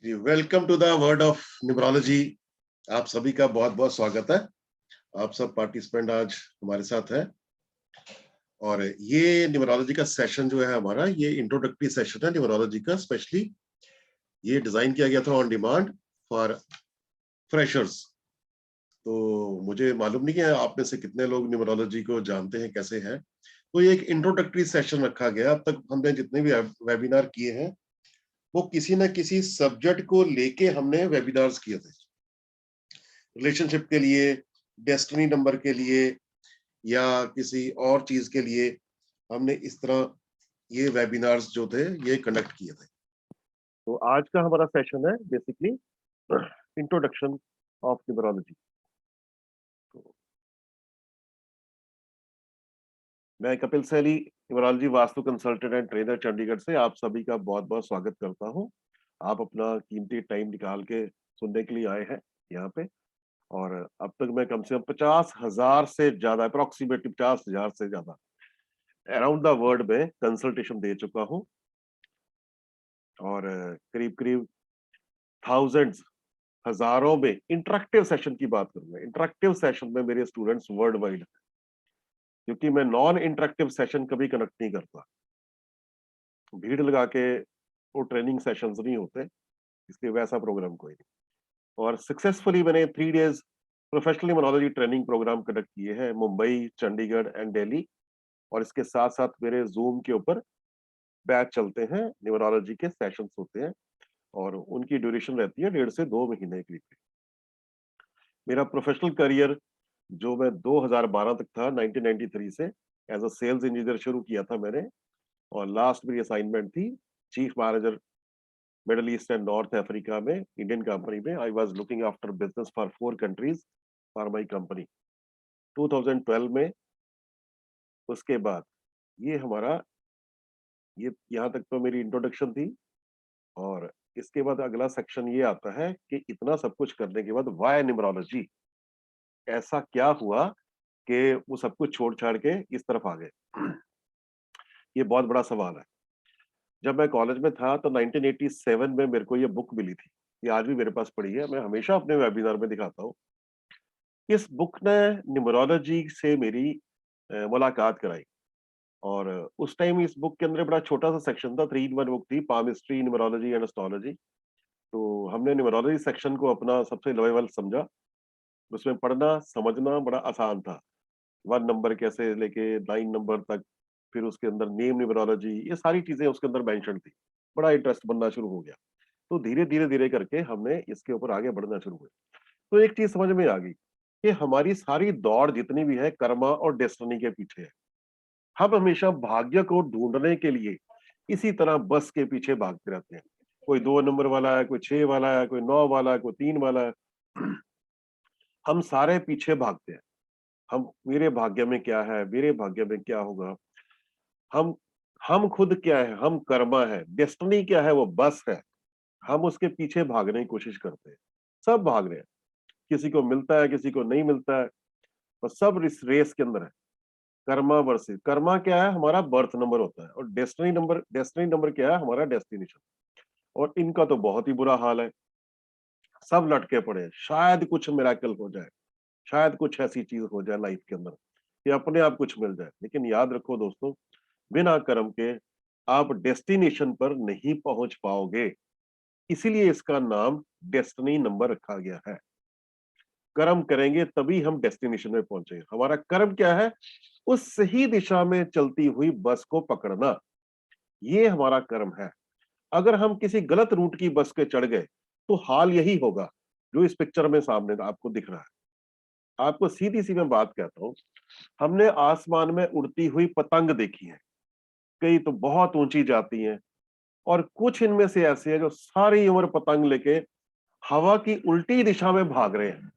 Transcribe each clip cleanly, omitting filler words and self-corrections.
Ji, welcome to the world of numerology. आप सभी का बहुत बहुत स्वागत है। आप सब पार्टिसिपेंट आज हमारे साथ हैं और ये न्यूमरोलॉजी का सेशन जो है हमारा, ये इंट्रोडक्टरी सेशन है न्यूमरोलॉजी का। स्पेशली ये डिजाइन किया गया था ऑन डिमांड फॉर फ्रेशर्स। तो मुझे मालूम नहीं है आप में से कितने लोग न्यूमरोलॉजी को जानते हैं, कैसे है। तो ये एक इंट्रोडक्टरी सेशन रखा गया। अब तक हमने जितने भी वेबिनार किए हैं वो किसी न किसी सब्जेक्ट को लेके हमने वेबिनार्स किए थे। रिलेशनशिप के लिए, डेस्टिनी नंबर के लिए या किसी और चीज के लिए हमने इस तरह ये वेबिनार्स जो थे ये कंडक्ट किए थे। तो आज का हमारा सेशन है बेसिकली इंट्रोडक्शन ऑफ न्यूमरोलॉजी। तो मैं Kapil Saili, numerology vastu consultant and trainer Chandigarh से आप सभी का बहुत बहुत स्वागत करता हूं। आप अपना कीमती टाइम निकाल के सुनने के लिए आए हैं यहाँ पे। और अब तक मैं कम से कम 50,000 से ज्यादा, अप्रोक्सीमेटली 50,000 से ज्यादा अराउंड द वर्ल्ड में कंसल्टेशन दे चुका हूं। और करीब करीब थाउजेंड्स, हजारों में इंटरेक्टिव सेशन की बात करूंगा। इंटरेक्टिव सेशन में मेरे स्टूडेंट्स वर्ल्ड वाइड है, क्योंकि मैं नॉन इंटरेक्टिव सेशन कभी कंडक्ट नहीं करता। भीड़ लगा के वो ट्रेनिंग सेशंस नहीं होते, इसलिए वैसा प्रोग्राम कोई नहीं। और सक्सेसफुली मैंने 3 days professional numerology training program conduct किए हैं मुंबई, चंडीगढ़ एंड दिल्ली। और इसके साथ साथ मेरे जूम के ऊपर बैच चलते हैं, न्यूमरोलॉजी के सेशंस होते हैं और उनकी ड्यूरेशन रहती है 1.5 से 2 महीने के लिए। मेरा प्रोफेशनल करियर जो मैं 2012 तक था, 1993 से एज अ सेल्स इंजीनियर शुरू किया था मैंने। और लास्ट मेरी असाइनमेंट थी chief manager middle east and north Africa में, इंडियन कंपनी में। I was looking after business for 4 countries for my company 2012 में। उसके बाद ये हमारा, ये यहाँ तक तो मेरी इंट्रोडक्शन थी। और इसके बाद अगला सेक्शन ये आता है कि इतना सब कुछ करने के बाद वाई न्यूमरोलॉजी, ऐसा क्या हुआ कि वो सब कुछ छोड़ छाड़ के इस तरफ आ गए। ये बहुत बड़ा सवाल है। जब मैं कॉलेज में था तो 1987 में मेरे को ये बुक मिली थी। ये आज भी मेरे पास पड़ी है, मैं हमेशा अपने वेबिनार में दिखाता हूँ। इस बुक ने न्यूमरोलॉजी से मेरी मुलाकात कराई। और उस टाइम इस बुक के अंदर बड़ा छोटा सा सेक्शन था, 3 in 1 बुक थी, पामिस्ट्री, न्यूमरोलॉजी एंड एस्ट्रोलॉजी। तो हमने न्यूमरोलॉजी सेक्शन को अपना सबसे लो लेवल समझा। उसमें पढ़ना समझना बड़ा आसान था। 1 नंबर कैसे लेके 9 नंबर तक, फिर उसके अंदर नेम न्यूमरोलॉजी, ये सारी चीजें उसके अंदर मेंशन थी। बड़ा इंटरेस्ट बनना शुरू हो गया। तो धीरे धीरे धीरे करके हमने इसके ऊपर आगे बढ़ना शुरू हुए। तो एक चीज समझ में आ गई कि हमारी सारी दौड़ जितनी भी है कर्मा और डेस्टिनी के पीछे है। हम हमेशा भाग्य को ढूंढने के लिए इसी तरह बस के पीछे भागते रहते हैं। कोई 2 नंबर वाला है, कोई 6 वाला है, कोई 9 वाला है, कोई 3 वाला है। हम सारे पीछे भागते हैं। हम, मेरे भाग्य में क्या है, मेरे भाग्य में क्या होगा। हम हम खुद क्या है, हम कर्मा है। डेस्टिनी क्या है, वो बस है। हम उसके पीछे भागने की कोशिश करते हैं। सब भाग रहे हैं, किसी को मिलता है, किसी को नहीं मिलता है, और सब इस रेस के अंदर है। कर्मा वर्सेस कर्मा क्या है, हमारा बर्थ नंबर होता है। और डेस्टिनी नंबर क्या है, हमारा डेस्टिनेशन। और इनका तो बहुत ही बुरा हाल है। सब लटके पड़े हैं, शायद कुछ मिराकल हो जाए, शायद कुछ ऐसी चीज हो जाए लाइफ के अंदर कि अपने आप कुछ मिल जाए। लेकिन याद रखो दोस्तों, बिना कर्म के आप डेस्टिनेशन पर नहीं पहुंच पाओगे। इसीलिए इसका नाम डेस्टिनी नंबर रखा गया है। कर्म करेंगे तभी हम डेस्टिनेशन में पहुंचेंगे। हमारा कर्म क्या है, उस सही दिशा में चलती हुई बस को पकड़ना, ये हमारा कर्म है। अगर हम किसी गलत रूट की बस के चढ़ गए तो हाल यही होगा जो इस पिक्चर में सामने आपको दिख रहा है। आपको सीधी सी मैं बात कहता हूं, हमने आसमान में उड़ती हुई पतंग देखी है। कई तो बहुत ऊंची जाती हैं, और कुछ इनमें से ऐसे हैं जो सारी उम्र पतंग लेके हवा की उल्टी दिशा में भाग रहे हैं।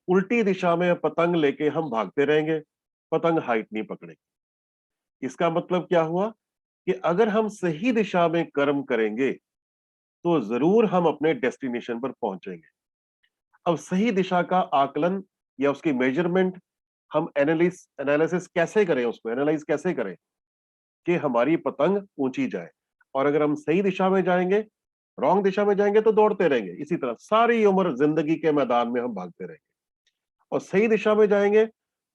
उल्टी दिशा में पतंग लेके हम भागते रहेंगे, पतंग हाइट नहीं पकड़ेगी। इसका मतलब क्या हुआ कि अगर हम सही दिशा में कर्म करेंगे तो जरूर हम अपने डेस्टिनेशन पर पहुंचेंगे। अब सही दिशा का आकलन या उसकी मेजरमेंट हम एनालिसिस कैसे करें, उसको एनालाइज कैसे करें कि हमारी पतंग ऊंची जाए। और अगर हम सही दिशा में जाएंगे रॉन्ग दिशा में जाएंगे तो दौड़ते रहेंगे। इसी तरह सारी उम्र जिंदगी के मैदान में हम भागते रहेंगे, और सही दिशा में जाएंगे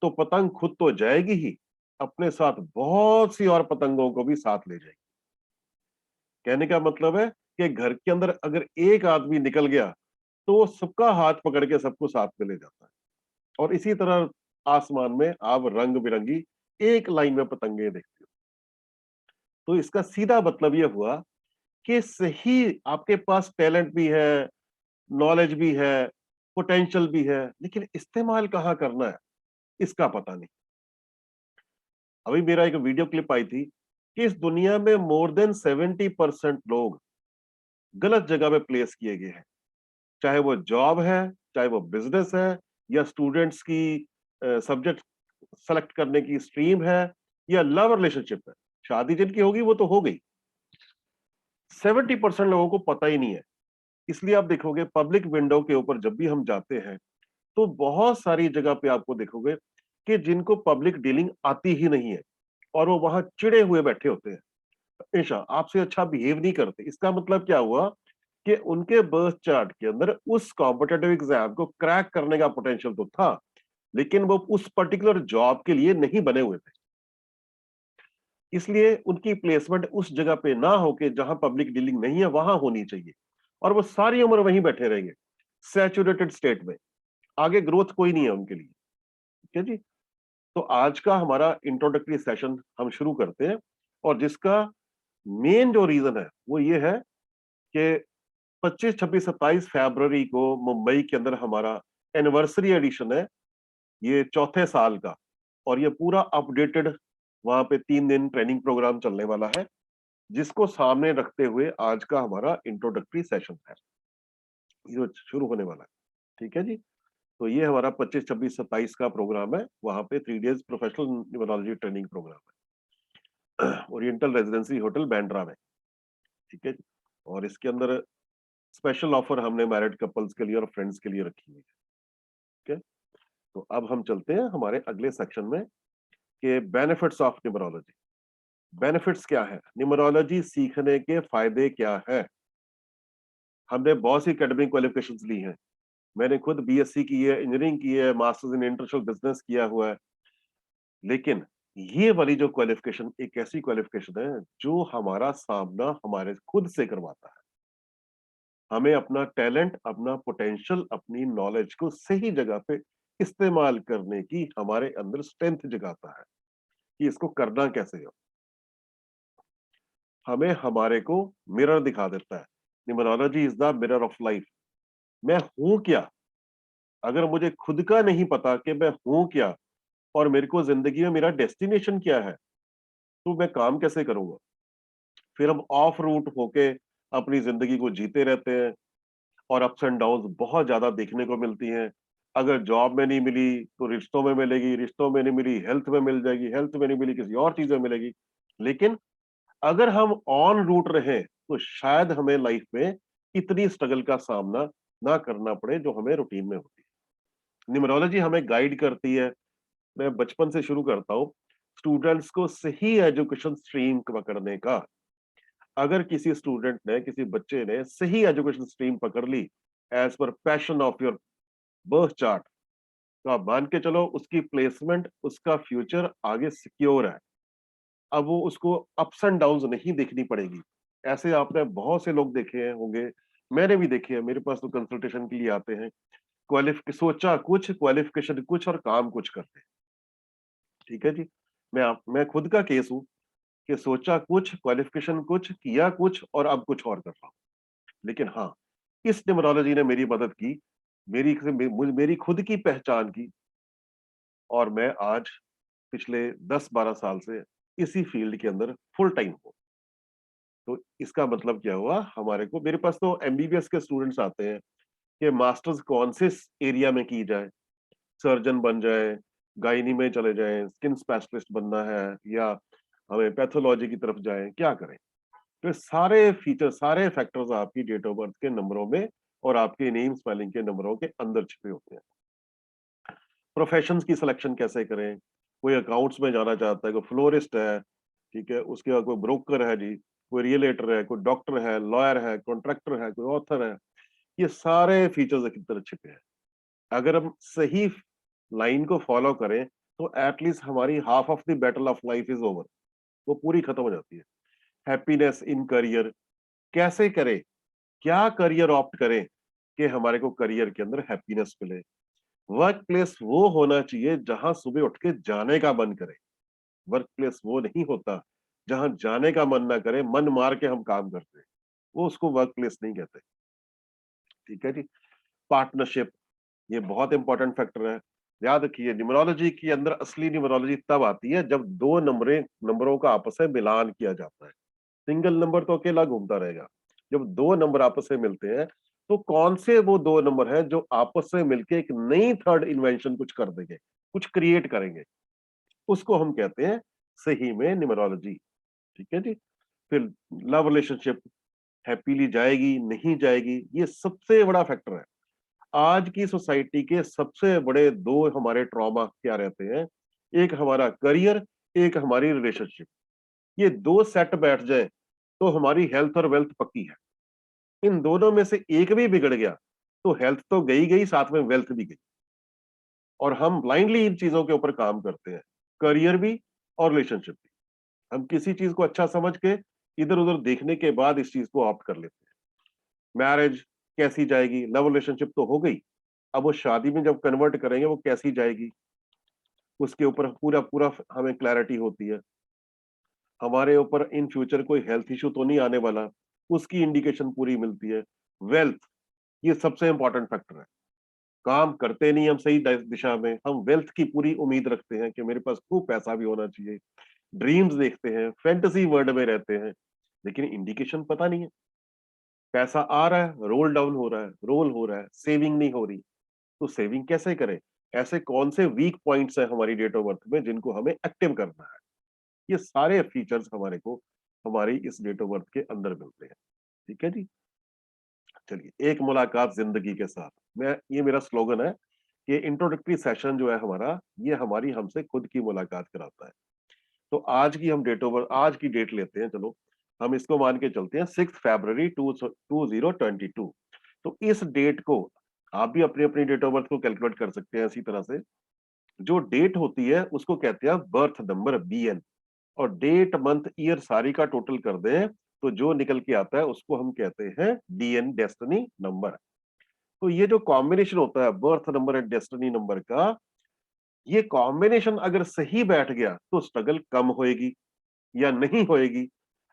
तो पतंग खुद तो जाएगी ही, अपने साथ बहुत सी और पतंगों को भी साथ ले जाएगी। कहने का मतलब है कि घर के अंदर अगर एक आदमी निकल गया तो वो सबका हाथ पकड़ के सबको साथ में ले जाता है। और इसी तरह आसमान में आप रंग बिरंगी एक लाइन में पतंगे देखते हो। तो इसका सीधा मतलब यह हुआ कि सही आपके पास टैलेंट भी है, नॉलेज भी है, पोटेंशियल भी है, लेकिन इस्तेमाल कहाँ करना है इसका पता नहीं। अभी मेरा एक वीडियो क्लिप आई थी कि इस दुनिया में मोर देन 70% लोग गलत जगह पे प्लेस किए गए हैं, चाहे वो जॉब है, चाहे वो बिजनेस है, या स्टूडेंट्स की सब्जेक्ट सेलेक्ट करने की स्ट्रीम है, या लव रिलेशनशिप है। शादी जिनकी होगी वो तो हो गई, 70% लोगों को पता ही नहीं है। इसलिए आप देखोगे पब्लिक विंडो के ऊपर जब भी हम जाते हैं तो बहुत सारी जगह पे आपको देखोगे कि जिनको पब्लिक डीलिंग आती ही नहीं है और वो वहां चिड़े हुए बैठे होते हैं, हमेशा आपसे अच्छा बिहेव नहीं करते। इसका मतलब क्या हुआ कि उनके बर्थ चार्ट के अंदर उस कॉम्पिटेटिव एग्जाम को क्रैक करने का पोटेंशियल तो था, लेकिन वो उस पर्टिकुलर जॉब के लिए नहीं बने हुए थे। इसलिए उनकी प्लेसमेंट उस जगह पे ना होके जहां पब्लिक डीलिंग नहीं है वहां होनी चाहिए, और वो सारी उम्र वहीं बैठे रहेंगे सैचुरेटेड स्टेट में। आगे ग्रोथ कोई नहीं है उनके लिए। ठीक है जी। तो आज का हमारा इंट्रोडक्टरी सेशन हम शुरू करते हैं, और जिसका मेन जो रीजन है वो ये है कि 25, 26, 27 फरवरी को मुंबई के अंदर हमारा एनिवर्सरी एडिशन है, ये चौथे साल का। और ये पूरा अपडेटेड वहां पे 3 दिन ट्रेनिंग प्रोग्राम चलने वाला है, जिसको सामने रखते हुए आज का हमारा इंट्रोडक्टरी सेशन है, ये जो शुरू होने वाला है। ठीक है जी। तो ये हमारा 25, 26, 27 का प्रोग्राम है, वहां पे 3 days professional numerology training program है, ओरिएंटल रेजिडेंसी होटल बैंड्रा में। ठीक है जी। और इसके अंदर स्पेशल ऑफर हमने मैरिड कपल्स के लिए और फ्रेंड्स के लिए रखी हुई है। ठीक है। तो अब हम चलते हैं हमारे अगले सेक्शन में कि बेनिफिट्स ऑफ न्यूमरोलॉजी। बेनिफिट्स क्या है, न्यूमरोलॉजी सीखने के फायदे क्या है। हमने बहुत सी एकेडमिक क्वालिफिकेशंस ली हैं, मैंने खुद बीएससी की है, इंजीनियरिंग की है, मास्टर्स इन इंटरनेशनल बिजनेस किया हुआ है, लेकिन ये वाली जो क्वालिफिकेशन एक ऐसी क्वालिफिकेशन है जो हमारा सामना हमारे खुद से करवाता है। हमें अपना टैलेंट, अपना पोटेंशियल, अपनी नॉलेज को सही जगह पे इस्तेमाल करने की हमारे अंदर स्ट्रेंथ जगाता है कि इसको करना कैसे हो। हमें हमारे को मिरर दिखा देता है। Numerology is the mirror of life. मैं हूं क्या, अगर मुझे खुद का नहीं पता कि मैं हूं क्या और मेरे को जिंदगी में मेरा डेस्टिनेशन क्या है, तो मैं काम कैसे करूंगा। फिर हम ऑफ रूट होके अपनी जिंदगी को जीते रहते हैं, और अप्स एंड डाउन्स बहुत ज्यादा देखने को मिलती हैं। अगर जॉब में नहीं मिली तो रिश्तों में मिलेगी, रिश्तों में नहीं मिली हेल्थ में मिल जाएगी, हेल्थ में नहीं मिली किसी और चीज में मिलेगी। लेकिन अगर हम ऑन रूट रहे तो शायद हमें लाइफ में इतनी स्ट्रगल का सामना ना करना पड़े जो हमें रूटीन में होती है। न्यूमरोलॉजी हमें गाइड करती है। मैं बचपन से शुरू करता हूँ स्टूडेंट्स को सही एजुकेशन स्ट्रीम पकड़ने का। अगर किसी स्टूडेंट ने, किसी बच्चे ने सही एजुकेशन स्ट्रीम पकड़ ली as per passion of your birth chart, तो आप मान के चलो उसकी प्लेसमेंट, उसका फ्यूचर आगे सिक्योर है। अब वो उसको अप्स एंड डाउन्स नहीं देखनी पड़ेगी। ऐसे आपने बहुत से लोग देखे हैं होंगे, मैंने भी देखे हैं, मेरे पास तो कंसल्टेशन के लिए आते हैं, सोचा कुछ, क्वालिफिकेशन कुछ और काम कुछ करते हैं। ठीक है जी। मैं खुद का केस हूं कि सोचा कुछ, क्वालिफिकेशन कुछ, किया कुछ और अब कुछ और कर रहा हूं। लेकिन हाँ, इस न्यूमरोलॉजी ने मेरी मदद की, मेरी खुद की पहचान की, और मैं आज पिछले 10-12 साल से इसी फील्ड के अंदर फुल टाइम हूँ। तो इसका मतलब क्या हुआ, हमारे को, मेरे पास तो एमबीबीएस के स्टूडेंट्स आते हैं कि मास्टर्स कौन से एरिया में की जाए, सर्जन बन जाए, गायनी में चले जाएं, स्किन स्पेशलिस्ट बनना है, या हमें पैथोलॉजी की तरफ जाएं, क्या करें। तो सारे फीचर, सारे फैक्टर्स आपकी डेट ऑफ बर्थ के नंबरों में और आपके नेम स्पेलिंग के नंबरों के अंदर छिपे होते हैं। प्रोफेशंस की सिलेक्शन कैसे करें, कोई अकाउंट्स में जाना चाहता है, कोई फ्लोरिस्ट है, ठीक है, उसके बाद कोई ब्रोकर है जी, कोई रियलेटर है, कोई डॉक्टर है, लॉयर है, कॉन्ट्रैक्टर है, कोई ऑथर है, ये सारे फीचर्स की तरह छिपे हैं। अगर हम सही लाइन को फॉलो करें तो एटलीस्ट हमारी half of the battle of life is over, वो पूरी खत्म हो जाती है। हैप्पीनेस इन करियर कैसे करें, क्या करियर ऑप्ट करें कि हमारे को करियर के अंदर हैप्पीनेस मिले। वर्क प्लेस वो होना चाहिए जहां सुबह उठ के जाने का मन करे। वर्क प्लेस वो नहीं होता जहां जाने का मन ना करे, मन मार के हम काम करते हैं, वो उसको वर्क प्लेस नहीं कहते। ठीक है जी। पार्टनरशिप, ये बहुत इंपॉर्टेंट फैक्टर है। याद रखिए न्यूमरोलॉजी के अंदर असली न्यूमरोलॉजी तब आती है जब दो नंबरों का आपस में मिलान किया जाता है। सिंगल नंबर तो अकेला घूमता रहेगा। जब दो नंबर आपस में मिलते हैं तो कौन से वो दो नंबर हैं जो आपस में मिलके एक नई थर्ड इन्वेंशन कुछ कर देंगे, कुछ क्रिएट करेंगे, उसको हम कहते हैं सही में न्यूमरोलॉजी। ठीक है जी। फिर लव रिलेशनशिप हैप्पीली जाएगी नहीं जाएगी, ये सबसे बड़ा फैक्टर है। आज की सोसाइटी के सबसे बड़े दो हमारे ट्रॉमा क्या रहते हैं, एक हमारा करियर, एक हमारी रिलेशनशिप। ये दो सेट बैठ जाए तो हमारी हेल्थ और वेल्थ पक्की है। इन दोनों में से एक भी बिगड़ गया तो हेल्थ तो गई गई, साथ में वेल्थ भी गई। और हम ब्लाइंडली इन चीजों के ऊपर काम करते हैं, करियर भी और रिलेशनशिप भी। हम किसी चीज को अच्छा समझ के इधर उधर देखने के बाद इस चीज को ऑप्ट कर लेते हैं। मैरिज कैसी जाएगी, लव रिलेशनशिप तो हो गई, अब वो शादी में जब कन्वर्ट करेंगे वो कैसी जाएगी, उसके ऊपर पूरा पूरा हमें क्लैरिटी होती है। हमारे ऊपर इन फ्यूचर कोई हेल्थ इश्यू तो नहीं आने वाला, उसकी इंडिकेशन पूरी मिलती है। वेल्थ, ये सबसे इंपॉर्टेंट फैक्टर है। काम करते नहीं हम सही दिशा में, हम वेल्थ की पूरी उम्मीद रखते हैं कि मेरे पास खूब पैसा भी होना चाहिए, ड्रीम्स देखते हैं, फैंटेसी वर्ल्ड में रहते हैं, लेकिन इंडिकेशन पता नहीं है। पैसा आ रहा है, रोल डाउन हो रहा है, रोल हो रहा है, सेविंग नहीं हो रही, तो सेविंग कैसे करें? ऐसे कौन से वीक पॉइंट्स हैं हमारी डेट ऑफ बर्थ में जिनको हमें एक्टिव करना है? ये सारे फीचर्स हमारे को हमारी इस डेट ऑफ बर्थ के अंदर मिलते हैं। ठीक है जी। चलिए, एक मुलाकात जिंदगी के साथ, मैं ये मेरा स्लोगन है कि इंट्रोडक्टरी सेशन जो है हमारा, ये हमारी हमसे खुद की मुलाकात कराता है। तो आज की हम डेट ऑफ बर्थ, आज की डेट लेते हैं, चलो हम इसको मान के चलते हैं 6 फरवरी 2022। तो इस डेट को आप भी अपनी अपनी डेट ऑफ बर्थ को कैलकुलेट कर सकते हैं इसी तरह से। जो डेट होती है उसको कहते हैं बर्थ नंबर, बीएन। और डेट मंथ ईयर सारी का टोटल कर दें तो जो निकल के आता है उसको हम कहते हैं डीएन, डेस्टिनी नंबर। तो ये जो कॉम्बिनेशन होता है birth number and destiny number का, ये कॉम्बिनेशन अगर सही बैठ गया तो स्ट्रगल कम होएगी या नहीं होएगी।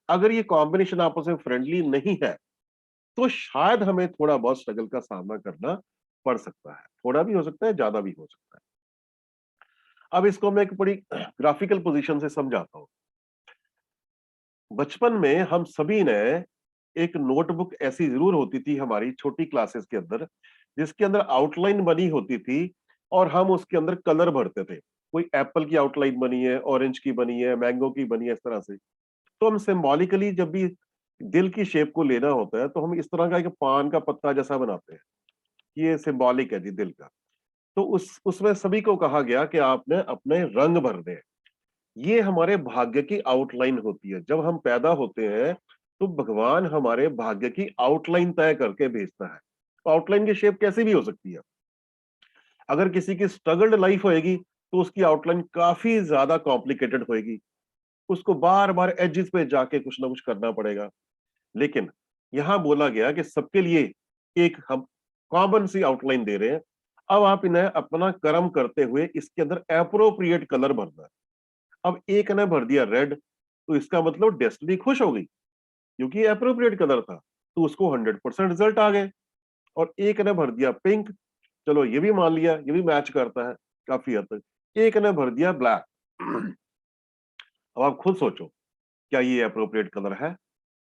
अगर ये कॉम्बिनेशन आपस में फ्रेंडली नहीं है तो शायद हमें थोड़ा बहुत स्ट्रगल का सामना करना पड़ सकता है, थोड़ा भी हो सकता है, ज्यादा भी हो सकता है। अब इसको मैं एक बड़ी ग्राफिकल पोजीशन से समझाता हूं। बचपन में हम सभी ने एक नोटबुक ऐसी जरूर होती थी हमारी छोटी क्लासेस के अंदर, जिसके अंदर आउटलाइन बनी होती थी और हम उसके अंदर कलर भरते थे। कोई एप्पल की आउटलाइन बनी है, ऑरेंज की बनी है, मैंगो की बनी है, इस तरह से। तो हम सिंबॉलिकली जब भी दिल की शेप को लेना होता है तो हम इस तरह का एक पान का पत्ता जैसा बनाते हैं। ये सिंबॉलिक है जी दिल का। तो उसमें सभी को कहा गया कि आपने अपने रंग भरने हैं। ये हमारे भाग्य की आउटलाइन होती है। जब हम पैदा होते हैं तो भगवान हमारे भाग्य की आउटलाइन तय करके भेजता है। तो आउटलाइन की शेप कैसी भी हो सकती है। अगर किसी की स्ट्रगल्ड लाइफ होएगी तो उसकी आउटलाइन काफी ज्यादा कॉम्प्लिकेटेड होएगी, उसको बार बार एजेस पे जाके कुछ ना कुछ करना पड़ेगा। लेकिन यहां बोला गया कि सबके लिए एक हम कॉमन सी आउटलाइन दे रहे हैं। अब आप इन्हें अपना कर्म करते हुए इसके अंदर एप्रोप्रिएट कलर भरना है। अब एक ने भर दिया रेड, तो इसका मतलब डेस्टिनी खुश हो गई क्योंकि ये एप्रोप्रिएट कलर था, तो उसको 100% रिजल्ट आ गए। और एक ने भर दिया पिंक, चलो ये भी मान लिया, ये भी मैच करता है काफी हद तक। एक ने भर दिया ब्लैक। अब आप खुद सोचो, क्या ये एप्रोप्रिएट कलर है?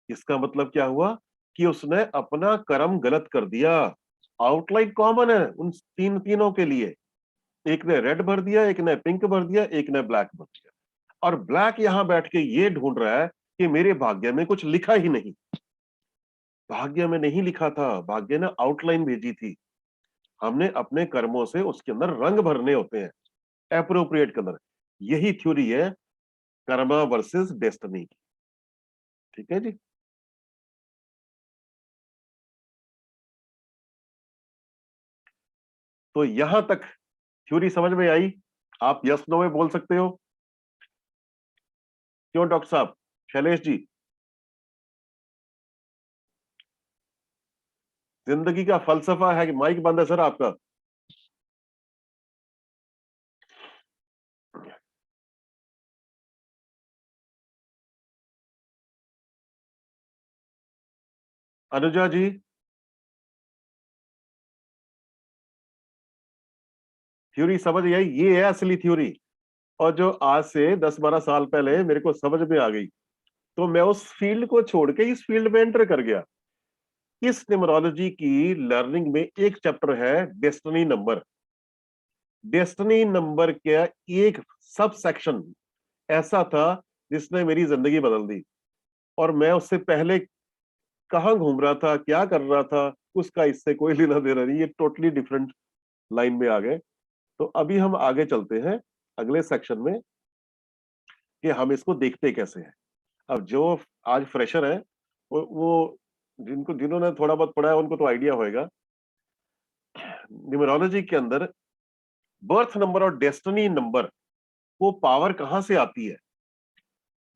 इसका मतलब क्या हुआ कि उसने अपना कर्म गलत कर दिया। आउटलाइन कॉमन है उन तीनों के लिए। एक ने रेड भर दिया, एक ने पिंक भर दिया, एक ने ब्लैक भर दिया। और ब्लैक यहां बैठ के ये ढूंढ रहा है कि मेरे भाग्य में कुछ लिखा ही नहीं। भाग्य में नहीं लिखा था, भाग्य ने आउटलाइन भेजी थी। हमने अपने कर्मों से उसके अंदर रंग भरने होते हैं, एप्रोप्रिएट कलर। यही थ्योरी है कर्मा वर्सेस डेस्टिनी की। ठीक है जी। तो यहां तक थ्योरी समझ में आई? आप यस नो में बोल सकते हो। क्यों डॉक्टर साहब? शैलेश जी, जिंदगी का फलसफा है कि माइक बंद है सर आपका। अनुजा जी, थ्योरी समझ आई? ये है असली थ्योरी। और जो आज से 10-12 साल पहले मेरे को समझ में आ गई, तो मैं उस फील्ड को छोड़ के इस फील्ड में एंटर कर गया। इस न्यूमरोलॉजी की लर्निंग में एक चैप्टर है डेस्टिनी नंबर। डेस्टिनी नंबर का एक सब सेक्शन ऐसा था जिसने मेरी जिंदगी बदल दी। और मैं उससे पहले कहाँ घूम रहा था, क्या कर रहा था, उसका इससे कोई लेना देना नहीं। ये टोटली डिफरेंट लाइन में आ गए। तो अभी हम आगे चलते हैं अगले सेक्शन में कि हम इसको देखते कैसे हैं। अब जो आज फ्रेशर है, वो जिन्होंने थोड़ा बहुत पढ़ा है उनको तो आइडिया होएगा। न्यूमरोलॉजी के अंदर बर्थ नंबर और डेस्टिनी नंबर को पावर कहां से आती है?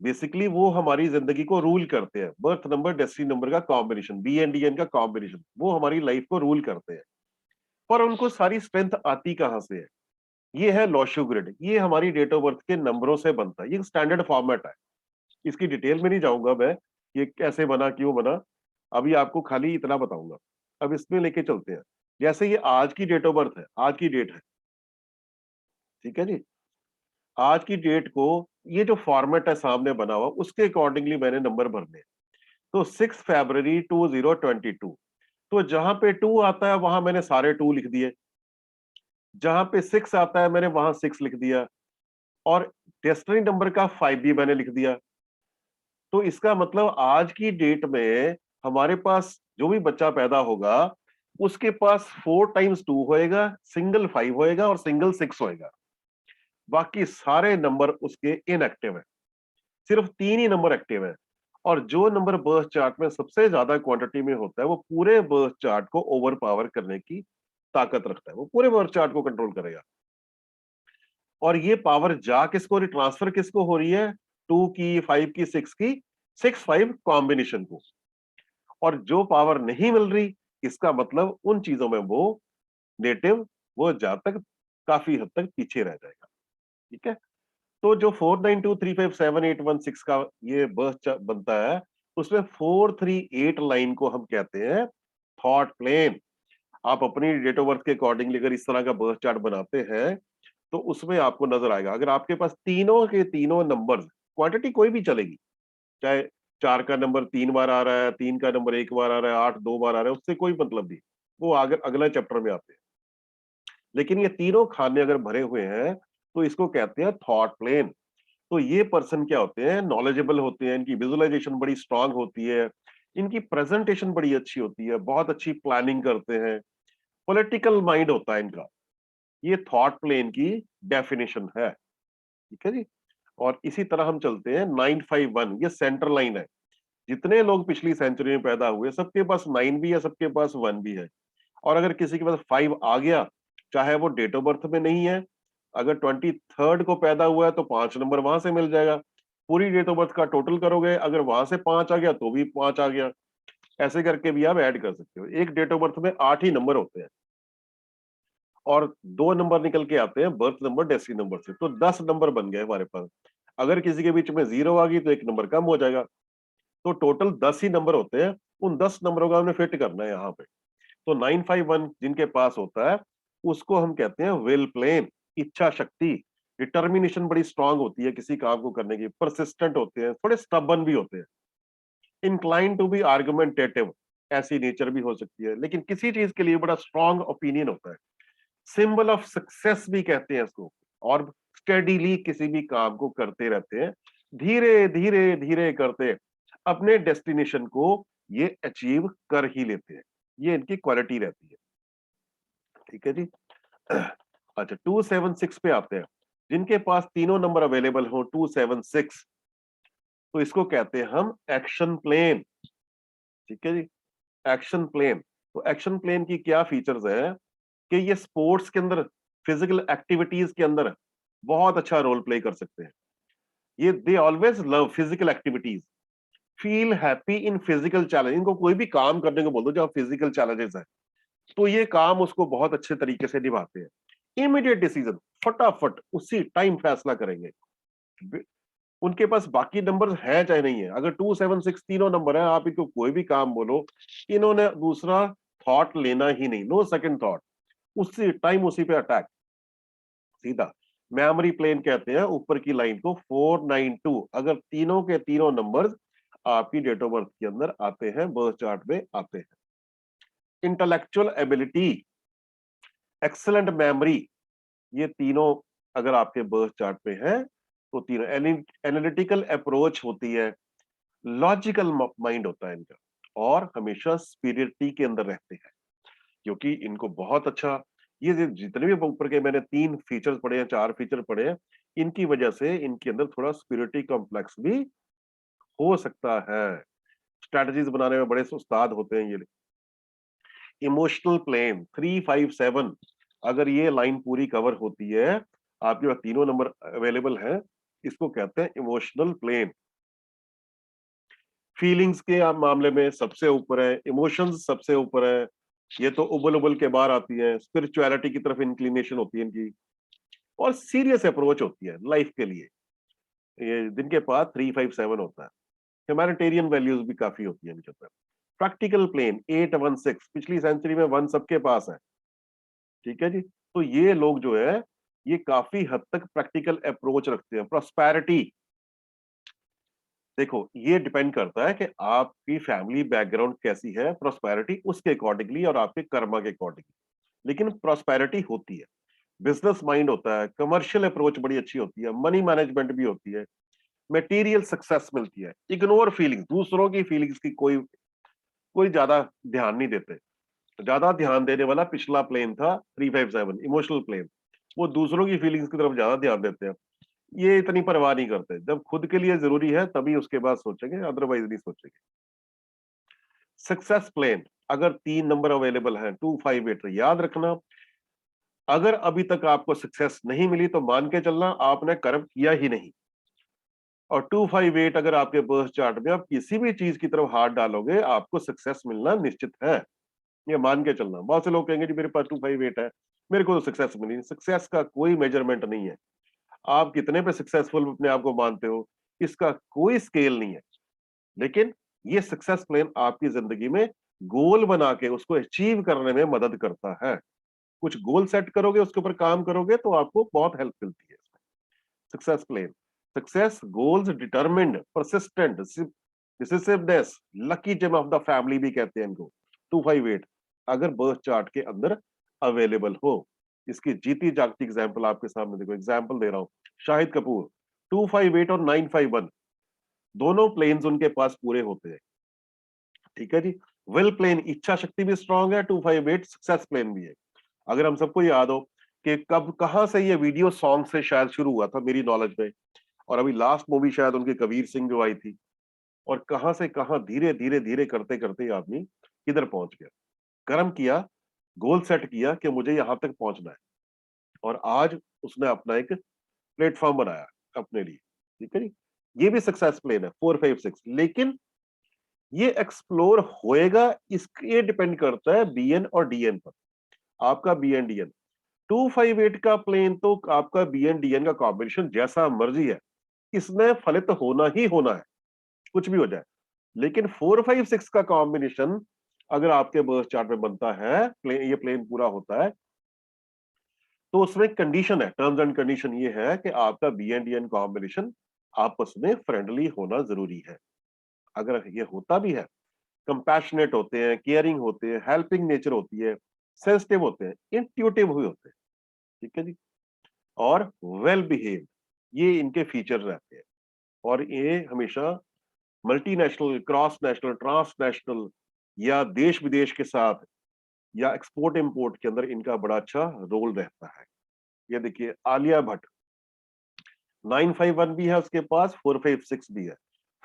बेसिकली वो हमारी जिंदगी को रूल करते हैं। बर्थ नंबर डेस्टिनी नंबर का combination, B and D N का कॉम्बिनेशन, वो हमारी लाइफ को रूल करते हैं। पर उनको सारी स्ट्रेंथ आती कहां से है? ये है लॉशू ग्रिड। ये हमारी डेट ऑफ बर्थ के नंबरों से बनता है। ये स्टैंडर्ड फॉर्मेट है। इसकी डिटेल में नहीं जाऊंगा मैं, ये कैसे बना, क्यों बना। अभी आपको खाली इतना बताऊंगा। अब इसमें लेके चलते हैं। जैसे ये आज की डेट ऑफ बर्थ है, आज की डेट है, ठीक है जी। आज की डेट को, ये जो फॉर्मेट है सामने बना हुआ, उसके अकॉर्डिंगली मैंने नंबर भरने हैं। तो 6 फरवरी 2022, तो जहां पे 2 आता है वहां मैंने सारे 2 लिख दिए। जहां पे 6 आता है मैंने वहां 6 लिख दिया। और डेस्टिनी नंबर का 5 भी मैंने लिख दिया। तो इसका मतलब आज की डेट में हमारे पास जो भी बच्चा पैदा होगा, उसके पास 4 टाइम्स 2 होएगा, सिंगल 5 होएगा और सिंगल 6 होएगा। बाकी सारे नंबर उसके इनएक्टिव है। सिर्फ 3 ही नंबर एक्टिव है। और जो नंबर बर्थ चार्ट में सबसे ज्यादा क्वांटिटी में होता है, वो पूरे बर्थ चार्ट को ओवर पावर करने की ताकत रखता है। वो पूरे बर्थ चार्ट को कंट्रोल करेगा। और ये पावर जा किसको हो रही, ट्रांसफर किसको हो रही है? 2 की, 5 की, 6 की, 6-5 कॉम्बिनेशन को। और जो पावर नहीं मिल रही, इसका मतलब उन चीजों में वो नेटिव, वो जहां तक काफी हद तक पीछे रह जाएगा। ठीक है। तो जो 492357816 का ये बर्थ बनता है, उसमें 438 लाइन को हम कहते हैं थॉट प्लेन। आप अपनी डेट ऑफ बर्थ के अकॉर्डिंगली अगर इस तरह का बर्थ चार्ट बनाते हैं, तो उसमें आपको नजर आएगा। अगर आपके पास तीनों के तीनों नंबर, क्वांटिटी कोई भी चलेगी, चाहे 4 का नंबर 3 बार आ रहा है, 3 का नंबर 1 बार आ रहा है, 8 2 बार आ रहा है, उससे कोई मतलब नहीं। वो आगे अगला चैप्टर में आते हैं। लेकिन ये तीनों खाने अगर भरे हुए हैं, तो इसको कहते हैं थॉट प्लेन। तो ये पर्सन क्या होते हैं? नॉलेजेबल होते हैं, इनकी विजुअलाइजेशन बड़ी स्ट्रांग होती है, इनकी प्रेजेंटेशन बड़ी अच्छी होती है, बहुत अच्छी प्लानिंग करते हैं, पॉलिटिकल माइंड होता है इनका। ये थॉट प्लेन की डेफिनेशन है। ठीक है जी। और इसी तरह हम चलते हैं 951, ये सेंटर लाइन है। जितने लोग पिछली सेंचुरी में पैदा हुए, सबके पास 9 भी है, सबके पास 1 भी है। और अगर किसी के पास 5 आ गया, चाहे वो डेट ऑफ बर्थ में नहीं है, अगर 23rd को पैदा हुआ है तो 5 नंबर वहां से मिल जाएगा। पूरी डेट ऑफ बर्थ का टोटल करोगे, अगर वहां से 5 आ गया तो भी 5 आ गया। ऐसे करके भी आप ऐड कर सकते हो। एक डेट ऑफ बर्थ में 8 ही नंबर होते हैं। और 2 नंबर निकल के आते हैं बर्थ नंबर डेस्टिनी नंबर से, तो 10 नंबर बन गए हमारे पास। अगर किसी के बीच में 0 आ गई तो 1 नंबर कम हो जाएगा। तो टोटल 10 ही नंबर होते हैं। उन 10 नंबरों का हमने फिट करना है यहाँ पे। तो 951 जिनके पास होता है, उसको हम कहते हैं विल प्लेन। इच्छा शक्ति, डिटर्मिनेशन बड़ी स्ट्रांग होती है किसी काम को करने की, परसिस्टेंट होते हैं, थोड़े स्टबन भी होते हैं, इंक्लाइन टू बी आर्गुमेंटेटिव, ऐसी नेचर भी हो सकती है, लेकिन किसी चीज के लिए बड़ा स्ट्रांग ओपिनियन होता है। सिंबल ऑफ सक्सेस भी कहते हैं इसको। और स्टेडीली किसी भी काम को करते रहते हैं, धीरे धीरे धीरे करते अपने डेस्टिनेशन को ये अचीव कर ही लेते हैं। ये इनकी क्वालिटी रहती है। ठीक है जी। अच्छा, 276 पे आते हैं। जिनके पास तीनों नंबर अवेलेबल हो, 276, तो इसको कहते हैं हम एक्शन प्लेन। ठीक है जी, एक्शन प्लेन। तो एक्शन प्लेन की क्या फीचर्स है कि ये स्पोर्ट्स के अंदर, फिजिकल एक्टिविटीज के अंदर बहुत अच्छा रोल प्ले कर सकते हैं। ये they always love physical activities, feel happy in physical challenge. इनको कोई भी काम करने को बोल दो जहाँ फिजिकल चैलेंजेस है, तो ये काम उसको बहुत अच्छे तरीके से निभाते हैं। इमीडिएट डिसीजन, फटाफट उसी टाइम फैसला करेंगे। उनके पास बाकी नंबर है चाहे नहीं है, अगर 2 7 6 तीनों नंबर है, आप इनको कोई भी काम बोलो, इन्होंने दूसरा थॉट लेना ही नहीं, नो सेकंड थॉट, उसी टाइम उसी पे अटैक, सीधा। मेमोरी प्लेन कहते हैं ऊपर की लाइन को 492, अगर तीनों के तीनों नंबर्स आपकी डेट ऑफ बर्थ के अंदर आते हैं, बर्थ चार्ट में आते हैं। इंटेलेक्चुअल एबिलिटी, एक्सलेंट मेमोरी, ये तीनों अगर आपके बर्थ चार्ट पे है तो तीनों। एनालिटिकल अप्रोच होती है, लॉजिकल माइंड होता है इनका, और हमेशा स्पिरिटी के अंदर रहते हैं, क्योंकि इनको बहुत अच्छा, ये जितने भी ऊपर के मैंने 3 फीचर्स पढ़े हैं, 4 फीचर पढ़े हैं, इनकी वजह से इनके अंदर थोड़ा स्पिरिटी कॉम्प्लेक्स भी हो सकता है। स्ट्रेटजीज बनाने में बड़े उस्ताद होते हैं ये। इमोशनल प्लेन 3 5 7, अगर ये लाइन पूरी कवर होती है, आपके पास तीनों नंबर अवेलेबल है, इसको कहते हैं इमोशनल प्लेन। फीलिंग्स के मामले में सबसे ऊपर है, इमोशंस सबसे ऊपर है, ये तो उबल उबल के बाहर आती है। स्पिरिचुअलिटी की तरफ इंक्लिनेशन होती है इनकी, और सीरियस अप्रोच होती है लाइफ के लिए। ये जिनके पास 3 5 7 होता है, ह्यूमैनिटेरियन वैल्यूज भी काफी होती है इनके अंदर। प्रैक्टिकल प्लेन 8 1 6, पिछली सेंचुरी में 1 सबके पास है। ठीक है जी, तो ये लोग जो है, ये काफी हद तक प्रैक्टिकल अप्रोच रखते हैं। प्रोस्पेरिटी, देखो ये डिपेंड करता है कि आपकी फैमिली बैकग्राउंड कैसी है, प्रोस्पेरिटी उसके अकॉर्डिंगली और आपके कर्मा के अकॉर्डिंगली, लेकिन प्रोस्पेरिटी होती है। बिजनेस माइंड होता है, कमर्शियल अप्रोच बड़ी अच्छी होती है, मनी मैनेजमेंट भी होती है, मटेरियल सक्सेस मिलती है। इग्नोर फीलिंग्स, दूसरों की फीलिंग्स की कोई कोई ज्यादा ध्यान नहीं देते। ज्यादा ध्यान देने वाला पिछला प्लेन था 3 5 7, इमोशनल प्लेन, वो दूसरों की फीलिंग्स की तरफ ज्यादा ध्यान देते हैं। ये इतनी परवाह नहीं करते, जब खुद के लिए जरूरी है तभी उसके बाद सोचेंगे, अदरवाइज नहीं सोचेंगे। सक्सेस प्लेन, अगर 3 नंबर अवेलेबल है 2 5 8, याद रखना, अगर अभी तक आपको सक्सेस नहीं मिली तो मान के चलना आपने कर्म किया ही नहीं। और 2 5 8 अगर आपके बर्थ चार्ट में आप किसी भी चीज की तरफ हाथ डालोगे, आपको सक्सेस मिलना निश्चित है, ये मान के चलना। बहुत से लोग कहेंगे जी मेरे पास 2 5 8 है, मेरे को तो सक्सेस मिली। सक्सेस का कोई मेजरमेंट नहीं है, आप कितने पे सक्सेसफुल अपने आप को मानते हो, इसका कोई स्केल नहीं है। लेकिन ये सक्सेस प्लान आपकी जिंदगी में गोल बना के उसको अचीव करने में मदद करता है। कुछ गोल सेट करोगे, उसके ऊपर काम करोगे, तो आपको बहुत हेल्प मिलती है। Success plan, success goals determined, persistent, decisiveness, lucky gem of the family भी कहते हैं इनको। 2 5 8 अगर बर्थ चार्ट के अंदर अवेलेबल हो, इसकी जीती जागती एग्जाम्पल आपके सामने देखो, एग्जाम्पल दे रहा हूं। शाहिद कपूर 2 5 8 और 9 5 1, दोनों प्लेन्स उनके पास पूरे होते हैं। ठीक है जी, विल प्लेन, इच्छा शक्ति भी स्ट्रांग है, 2 5 8 सक्सेस प्लेन भी है। अगर हम सबको याद हो कि कब कहां से ये वीडियो सॉन्ग से शायद शुरू हुआ था मेरी नॉलेज में, और अभी लास्ट मूवी शायद उनकी कबीर सिंह जो आई थी, और कहां से कहां धीरे धीरे धीरे करते करते आदमी किधर पहुंच गया। कर्म किया, गोल सेट किया कि मुझे यहां तक पहुंचना है, और आज उसने अपना एक प्लेटफॉर्म बनाया अपने लिए। ठीक है जी, ये भी सक्सेस प्लेन है 4 5 6, लेकिन ये एक्सप्लोर होएगा, इसके डिपेंड करता है बीएन और डीएन पर, आपका बीएन डीएन। 2 5 8 का प्लेन तो आपका बीएन डीएन का कॉम्बिनेशन जैसा मर्जी है, इसमें फलित होना ही होना है, कुछ भी हो जाए। लेकिन 4 5 6 का कॉम्बिनेशन अगर आपके बर्थ चार्ट में बनता है, ये प्लेन पूरा होता है, तो उसमें कंडीशन है, टर्म्स एंड कंडीशन ये है कि आपका बीएनडीएन कॉम्बिनेशन आपस में फ्रेंडली होना जरूरी है। अगर ये होता भी है, कंपैशनेट होते हैं, केयरिंग होते हैं, हेल्पिंग नेचर होती है, सेंसिटिव होते हैं, इंट्यूटिव हुए होते हैं। ठीक है जी, और वेल बिहेव, ये इनके फीचर रहते हैं। और ये हमेशा मल्टीनेशनल, क्रॉस नेशनल, ट्रांसनेशनल, या देश विदेश के साथ, या एक्सपोर्ट इंपोर्ट के अंदर इनका बड़ा अच्छा रोल रहता है। ये देखिए आलिया भट्ट, 9 5 1 भी है उसके पास, 4 5 6 भी है।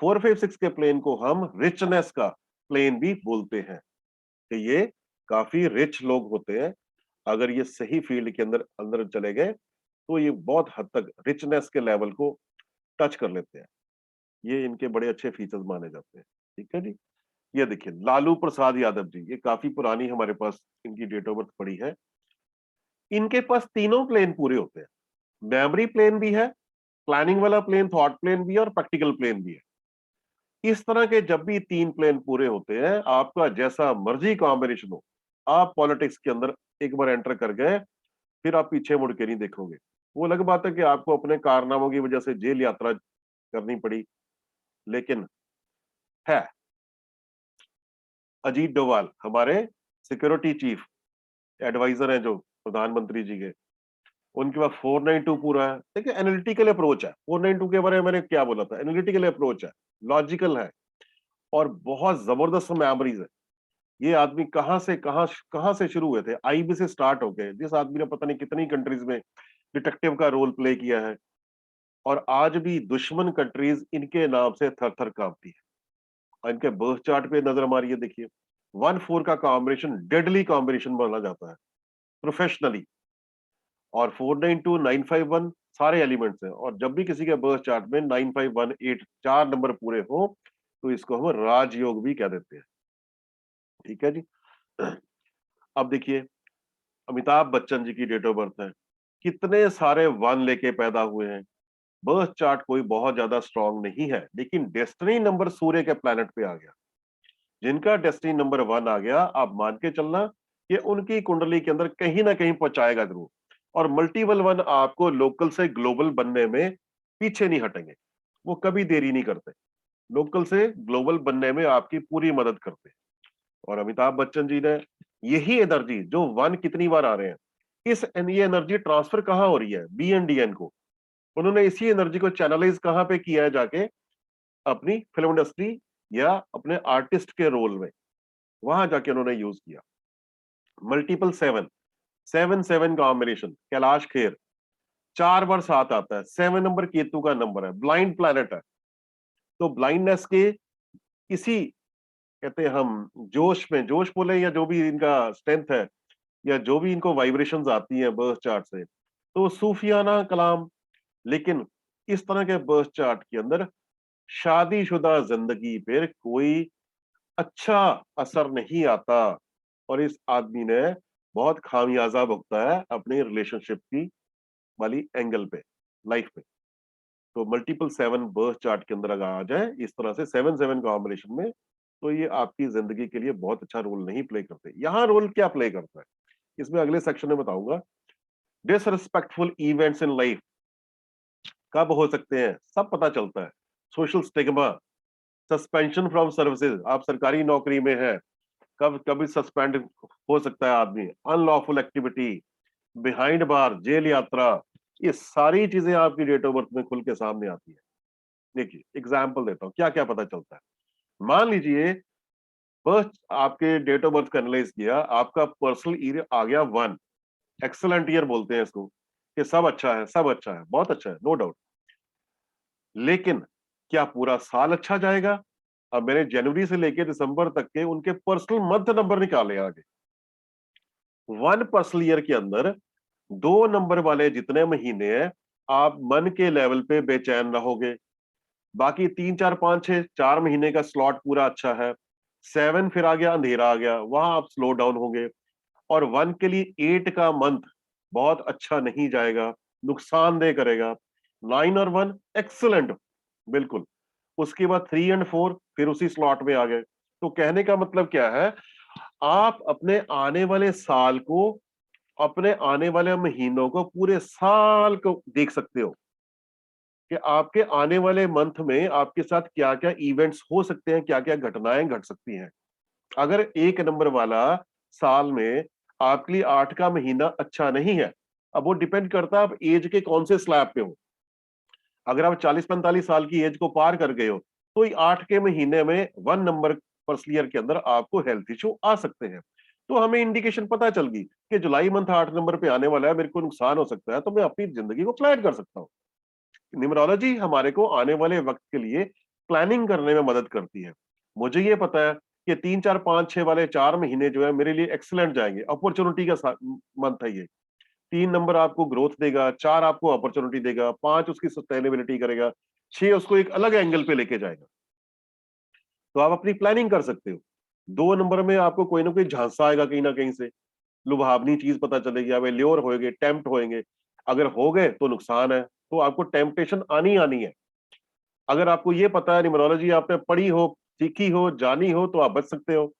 4 5 6 के प्लेन को हम रिचनेस का प्लेन भी बोलते हैं कि ये काफी रिच लोग होते हैं। अगर ये सही फील्ड के अंदर अंदर चले गए तो ये बहुत हद तक रिचनेस के लेवल को टच कर लेते हैं। ये इनके बड़े अच्छे फीचर्स माने जाते हैं। ठीक है जी। ये देखिए लालू प्रसाद यादव जी, ये काफी पुरानी हमारे पास इनकी डेट ऑफ बर्थ पड़ी है। इनके पास तीनों प्लेन पूरे होते हैं। मेमोरी प्लेन भी है, प्लानिंग वाला प्लेन, थॉट प्लेन भी है और प्रैक्टिकल प्लेन भी है। इस तरह के जब भी तीन प्लेन पूरे होते हैं, आपका जैसा मर्जी कॉम्बिनेशन हो, आप पॉलिटिक्स के अंदर एक बार एंटर कर गए, फिर आप पीछे मुड़ के नहीं देखोगे। वो अलग बात है कि आपको अपने कारनामों की वजह से जेल यात्रा करनी पड़ी, लेकिन है अजीत डोभाल हमारे सिक्योरिटी चीफ एडवाइजर हैं जो प्रधानमंत्री जी के, उनके पास 492 पूरा है। देखिए एनालिटिकल अप्रोच है। 492 के बारे में मैंने क्या बोला था, एनालिटिकल अप्रोच है, लॉजिकल है और बहुत जबरदस्त मेमोरीज है। ये आदमी कहां से शुरू हुए थे, आईबी से स्टार्ट होके, जिस आदमी ने पता नहीं कितनी कंट्रीज में डिटेक्टिव का रोल प्ले किया है, और आज भी दुश्मन कंट्रीज इनके नाम से थर थर कांपती है। और इनके बर्थ चार्ट पे नजर मारिए, देखिए 1 4 का कॉम्बिनेशन डेडली कॉम्बिनेशन माना जाता है प्रोफेशनली, और 492 951 सारे एलिमेंट्स हैं। और जब भी किसी के बर्थ चार्ट में 9518 चार नंबर पूरे हो तो इसको हम राजयोग भी कह देते हैं। ठीक है जी। अब देखिए अमिताभ बच्चन जी की डेट ऑफ बर्थ है, कितने सारे वन लेके पैदा हुए हैं। बर्थ चार्ट कोई बहुत ज्यादा स्ट्रांग नहीं है, लेकिन डेस्टिनी नंबर सूर्य के प्लैनेट पे आ गया। जिनका डेस्टिनी नंबर 1 आ गया, आप मान के चलना कि उनकी कुंडली के अंदर कहीं ना कहीं पहुंचाएगा जरूर। और मल्टीपल वन आपको लोकल से ग्लोबल बनने में पीछे नहीं हटेंगे, वो कभी देरी नहीं करते, लोकल से ग्लोबल बनने में आपकी पूरी मदद करते हैं। और अमिताभ बच्चन जी ने यही एनर्जी जो 1 कितनी बार आ रहे हैं, ये एनर्जी ट्रांसफर कहाँ हो रही है, BNDN को। उन्होंने इसी एनर्जी को चैनलाइज कहाँ पे किया है, जाके अपनी फिल्म इंडस्ट्री या अपने आर्टिस्ट के रोल में, वहां जाके उन्होंने यूज किया। मल्टीपल 7 7 7 कॉम्बिनेशन, कैलाश खेर 4 बार साथ आता है। 7 नंबर केतु का नंबर है, ब्लाइंड प्लैनेट है। तो ब्लाइंडनेस के इसी कहते हैं हम जोश में, जोश बोले या जो भी इनका स्ट्रेंथ है, या जो भी इनको वाइब्रेशंस आती हैं बर्थ चार्ट से, तो सूफियाना कलाम। लेकिन इस तरह के बर्थ चार्ट के अंदर शादीशुदा जिंदगी पर कोई अच्छा असर नहीं आता, और इस आदमी ने बहुत खामियाजा भुगता है अपनी रिलेशनशिप की वाली एंगल पे, लाइफ पे। तो मल्टीपल 7 बर्थ चार्ट के अंदर अगर आ जाए इस तरह से 7 7 कॉम्बिनेशन में, तो ये आपकी जिंदगी के लिए बहुत अच्छा रोल नहीं प्ले करते। यहाँ रोल क्या प्ले करता है, इसमें अगले सेक्शन में बताऊंगा। डिसरिस्पेक्टफुल इवेंट्स इन लाइफ कब हो सकते हैं, सब पता चलता है। Social stigma, suspension from services, आप सरकारी नौकरी में है, कब कभी सस्पेंड हो सकता है आदमी। अनलॉफुल एक्टिविटी, बिहाइंड बार, जेल यात्रा, ये सारी चीजें आपकी डेट ऑफ बर्थ में खुल के सामने आती है। देखिए एग्जाम्पल देता हूँ क्या क्या पता चलता है। मान लीजिए बर्थ आपके डेट ऑफ बर्थ का एनालाइज किया, आपका पर्सनल ईयर आ गया 1, एक्सलेंट ईयर बोलते हैं इसको, कि सब अच्छा है, सब अच्छा है, बहुत अच्छा है, नो डाउट। लेकिन क्या पूरा साल अच्छा जाएगा? अब मैंने जनवरी से लेकर दिसंबर तक के उनके पर्सनल मंथ नंबर निकाले आगे। 1 पर्सनल ईयर के अंदर 2 नंबर वाले जितने महीने हैं, आप मन के लेवल पे बेचैन रहोगे। बाकी 3 4 5 6 4 महीने का स्लॉट पूरा अच्छा है। 7 फिर आ गया, अंधेरा आ गया, वहां आप स्लो डाउन होंगे। और 1 के लिए 8 का मंथ बहुत अच्छा नहीं जाएगा, नुकसानदेह करेगा। 9 और 1 एक्सलेंट, बिल्कुल। उसके बाद 3 एंड 4 फिर उसी स्लॉट में आ गए। तो कहने का मतलब क्या है, आप अपने आने वाले साल को, अपने आने वाले महीनों को, पूरे साल को देख सकते हो कि आपके आने वाले मंथ में आपके साथ क्या-क्या इवेंट्स हो सकते हैं, क्या-क्या घटनाएं घट सकती हैं। अगर 1 नंबर वाला साल में आपके लिए 8 का महीना अच्छा नहीं है, अब वो डिपेंड करता है आप एज के कौन से स्लैब पे हो। अगर आप 40-45 साल की एज को पार कर गए हो, तो 8 के महीने में 1 नंबर फर्स्ट ईयर के अंदर आपको हेल्थ इश्यू आ सकते हैं। तो हमें इंडिकेशन पता चल गई कि जुलाई मंथ 8 नंबर पे आने वाला है, मेरे को नुकसान हो सकता है, तो मैं अपनी जिंदगी को प्लान कर सकता हूँ। न्यूमरोलॉजी हमारे को आने वाले वक्त के लिए प्लानिंग करने में मदद करती है। मुझे ये पता है कि 3, 4, 5, 6 वाले 4 महीने जो है मेरे लिए एक्सीलेंट जाएंगे, अपॉर्चुनिटी का मंथ है ये। 3 नंबर आपको ग्रोथ देगा, 4 आपको अपॉर्चुनिटी देगा, 5 उसकी सस्टेनेबिलिटी करेगा, 6 उसको एक अलग एंगल पे लेके जाएगा। तो आप अपनी प्लानिंग कर सकते हो। 2 नंबर में आपको कोई ना कोई झांसा आएगा कहीं ना कहीं से, लुभावनी चीज पता चलेगी, आप ल्योर होएंगे, टेम्प्ट होएंगे। अगर हो गए तो नुकसान है, तो आपको टेम्पटेशन आनी आनी है। अगर आपको ये पता है, न्यूमरोलॉजी आपने पढ़ी हो, सीखी हो, जानी हो, तो आप बच सकते हो।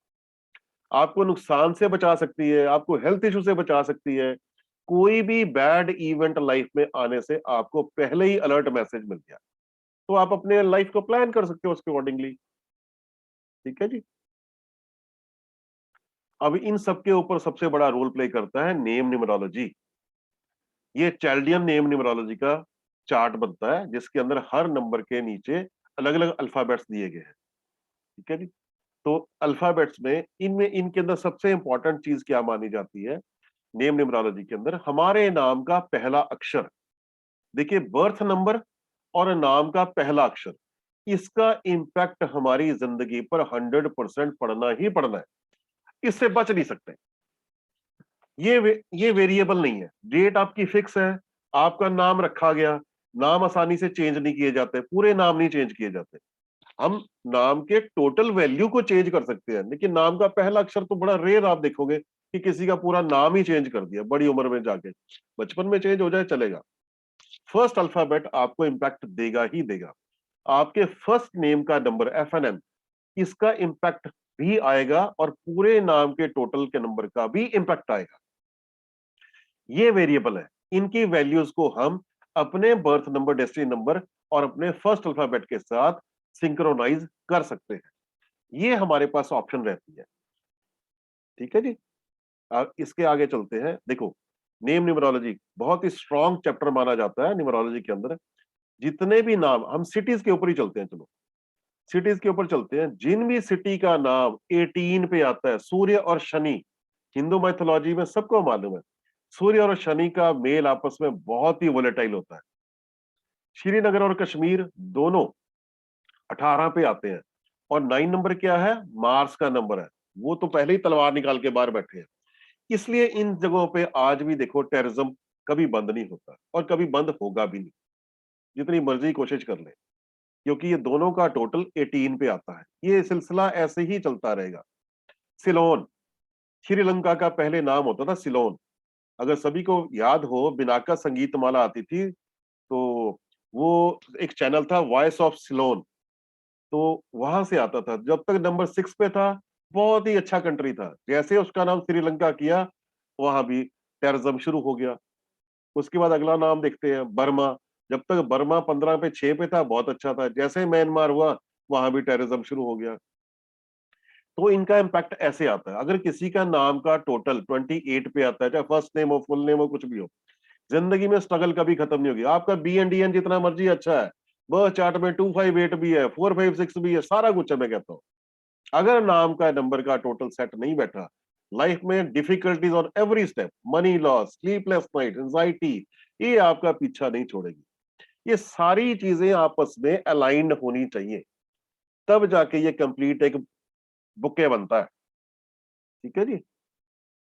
आपको नुकसान से बचा सकती है, आपको हेल्थ इशू से बचा सकती है। कोई भी बैड इवेंट लाइफ में आने से आपको पहले ही अलर्ट मैसेज मिल गया, तो आप अपने लाइफ को प्लान कर सकते हो उसके अकॉर्डिंगली। ठीक है जी। अब इन सब के ऊपर सबसे बड़ा रोल प्ले करता है नेम न्यूमरोलॉजी। ये चैल्डियन नेम न्यूमरोलॉजी का चार्ट बनता है, जिसके अंदर हर नंबर के नीचे अलग अलग अल्फाबेट्स दिए गए हैं। ठीक है जी। तो अल्फाबेट्स में इनमें इनके अंदर सबसे इंपॉर्टेंट चीज क्या मानी जाती है नेम न्यूमरोलॉजी के अंदर? हमारे नाम का पहला अक्षर। देखिए, बर्थ नंबर और नाम का पहला अक्षर, इसका इंपैक्ट हमारी जिंदगी पर 100% पड़ना ही पड़ना है, इससे बच नहीं सकते। ये वेरिएबल नहीं है। डेट आपकी फिक्स है, आपका नाम रखा गया। नाम आसानी से चेंज नहीं किए जाते, पूरे नाम नहीं चेंज किए जाते। हम नाम के टोटल वैल्यू को चेंज कर सकते हैं, लेकिन नाम का पहला अक्षर तो बड़ा रेयर आप देखोगे कि किसी का पूरा नाम ही चेंज कर दिया बड़ी उम्र में जाके। बचपन में चेंज हो जाए चलेगा, फर्स्ट अल्फाबेट आपको इंपैक्ट देगा ही देगा। आपके फर्स्ट नेम का नंबर FNM, इसका इंपैक्ट भी आएगा और पूरे नाम के टोटल के नंबर का भी इंपैक्ट आएगा। ये वेरिएबल है, इनकी वैल्यूज को हम अपने बर्थ नंबर, डेस्टिनी नंबर और अपने फर्स्ट अल्फाबेट के साथ सिंक्रोनाइज कर सकते हैं। ये हमारे पास ऑप्शन रहती है। ठीक है जी। इसके आगे चलते हैं। देखो, नेम न्यूमरोलॉजी बहुत ही स्ट्रॉन्ग चैप्टर माना जाता है न्यूमरोलॉजी के अंदर। जितने भी नाम, हम सिटीज के ऊपर ही चलते हैं, चलो सिटीज के ऊपर चलते हैं। जिन भी सिटी का नाम 18 पे आता है, सूर्य और शनि, हिंदू माइथोलॉजी में सबको मालूम है सूर्य और शनि का मेल आपस में बहुत ही वोलेटाइल होता है। श्रीनगर और कश्मीर दोनों 18 पे आते हैं। और 9 नंबर क्या है? मार्स का नंबर है। वो तो पहले ही तलवार निकाल के बाहर बैठे हैं। इसलिए इन जगहों पे आज भी देखो, टेररिज्म कभी बंद नहीं होता और कभी बंद होगा भी नहीं, जितनी मर्जी कोशिश कर ले, क्योंकि ये दोनों का टोटल 18 पे आता है। ये सिलसिला ऐसे ही चलता रहेगा। सिलोन, श्रीलंका का पहले नाम होता था सिलोन। अगर सभी को याद हो, बिनाका संगीत माला आती थी, तो वो एक चैनल था वॉइस ऑफ सिलोन, तो वहां से आता था। जब तक नंबर 6 पे था, बहुत ही अच्छा कंट्री था। जैसे उसका नाम श्रीलंका किया, वहां भी टेररिज्म शुरू हो गया। उसके बाद अगला नाम देखते हैं, बर्मा। जब तक बर्मा 15 पे 6 पे था, बहुत अच्छा था। जैसे म्यांमार हुआ, वहां भी टेररिज्म शुरू हो गया। तो इनका इम्पैक्ट ऐसे आता है। अगर किसी का नाम का टोटल 28 पे आता है, चाहे फर्स्ट नेम हो, फुल नेम हो, कुछ भी हो, जिंदगी में स्ट्रगल कभी खत्म नहीं होगी। आपका BNDN जितना मर्जी अच्छा है, बर्थ चार्ट में 258 भी है, 456 भी है, सारा कुछ है। मैं कहता हूँ, अगर नाम का नंबर का टोटल सेट नहीं बैठा, लाइफ में difficulties on every step, money loss, sleepless night, anxiety, ये आपका पीछा नहीं छोड़ेगी। ये सारी चीजें आपस में अलाइंड होनी चाहिए, तब जाके ये कंप्लीट एक बुके बनता है। ठीक है जी।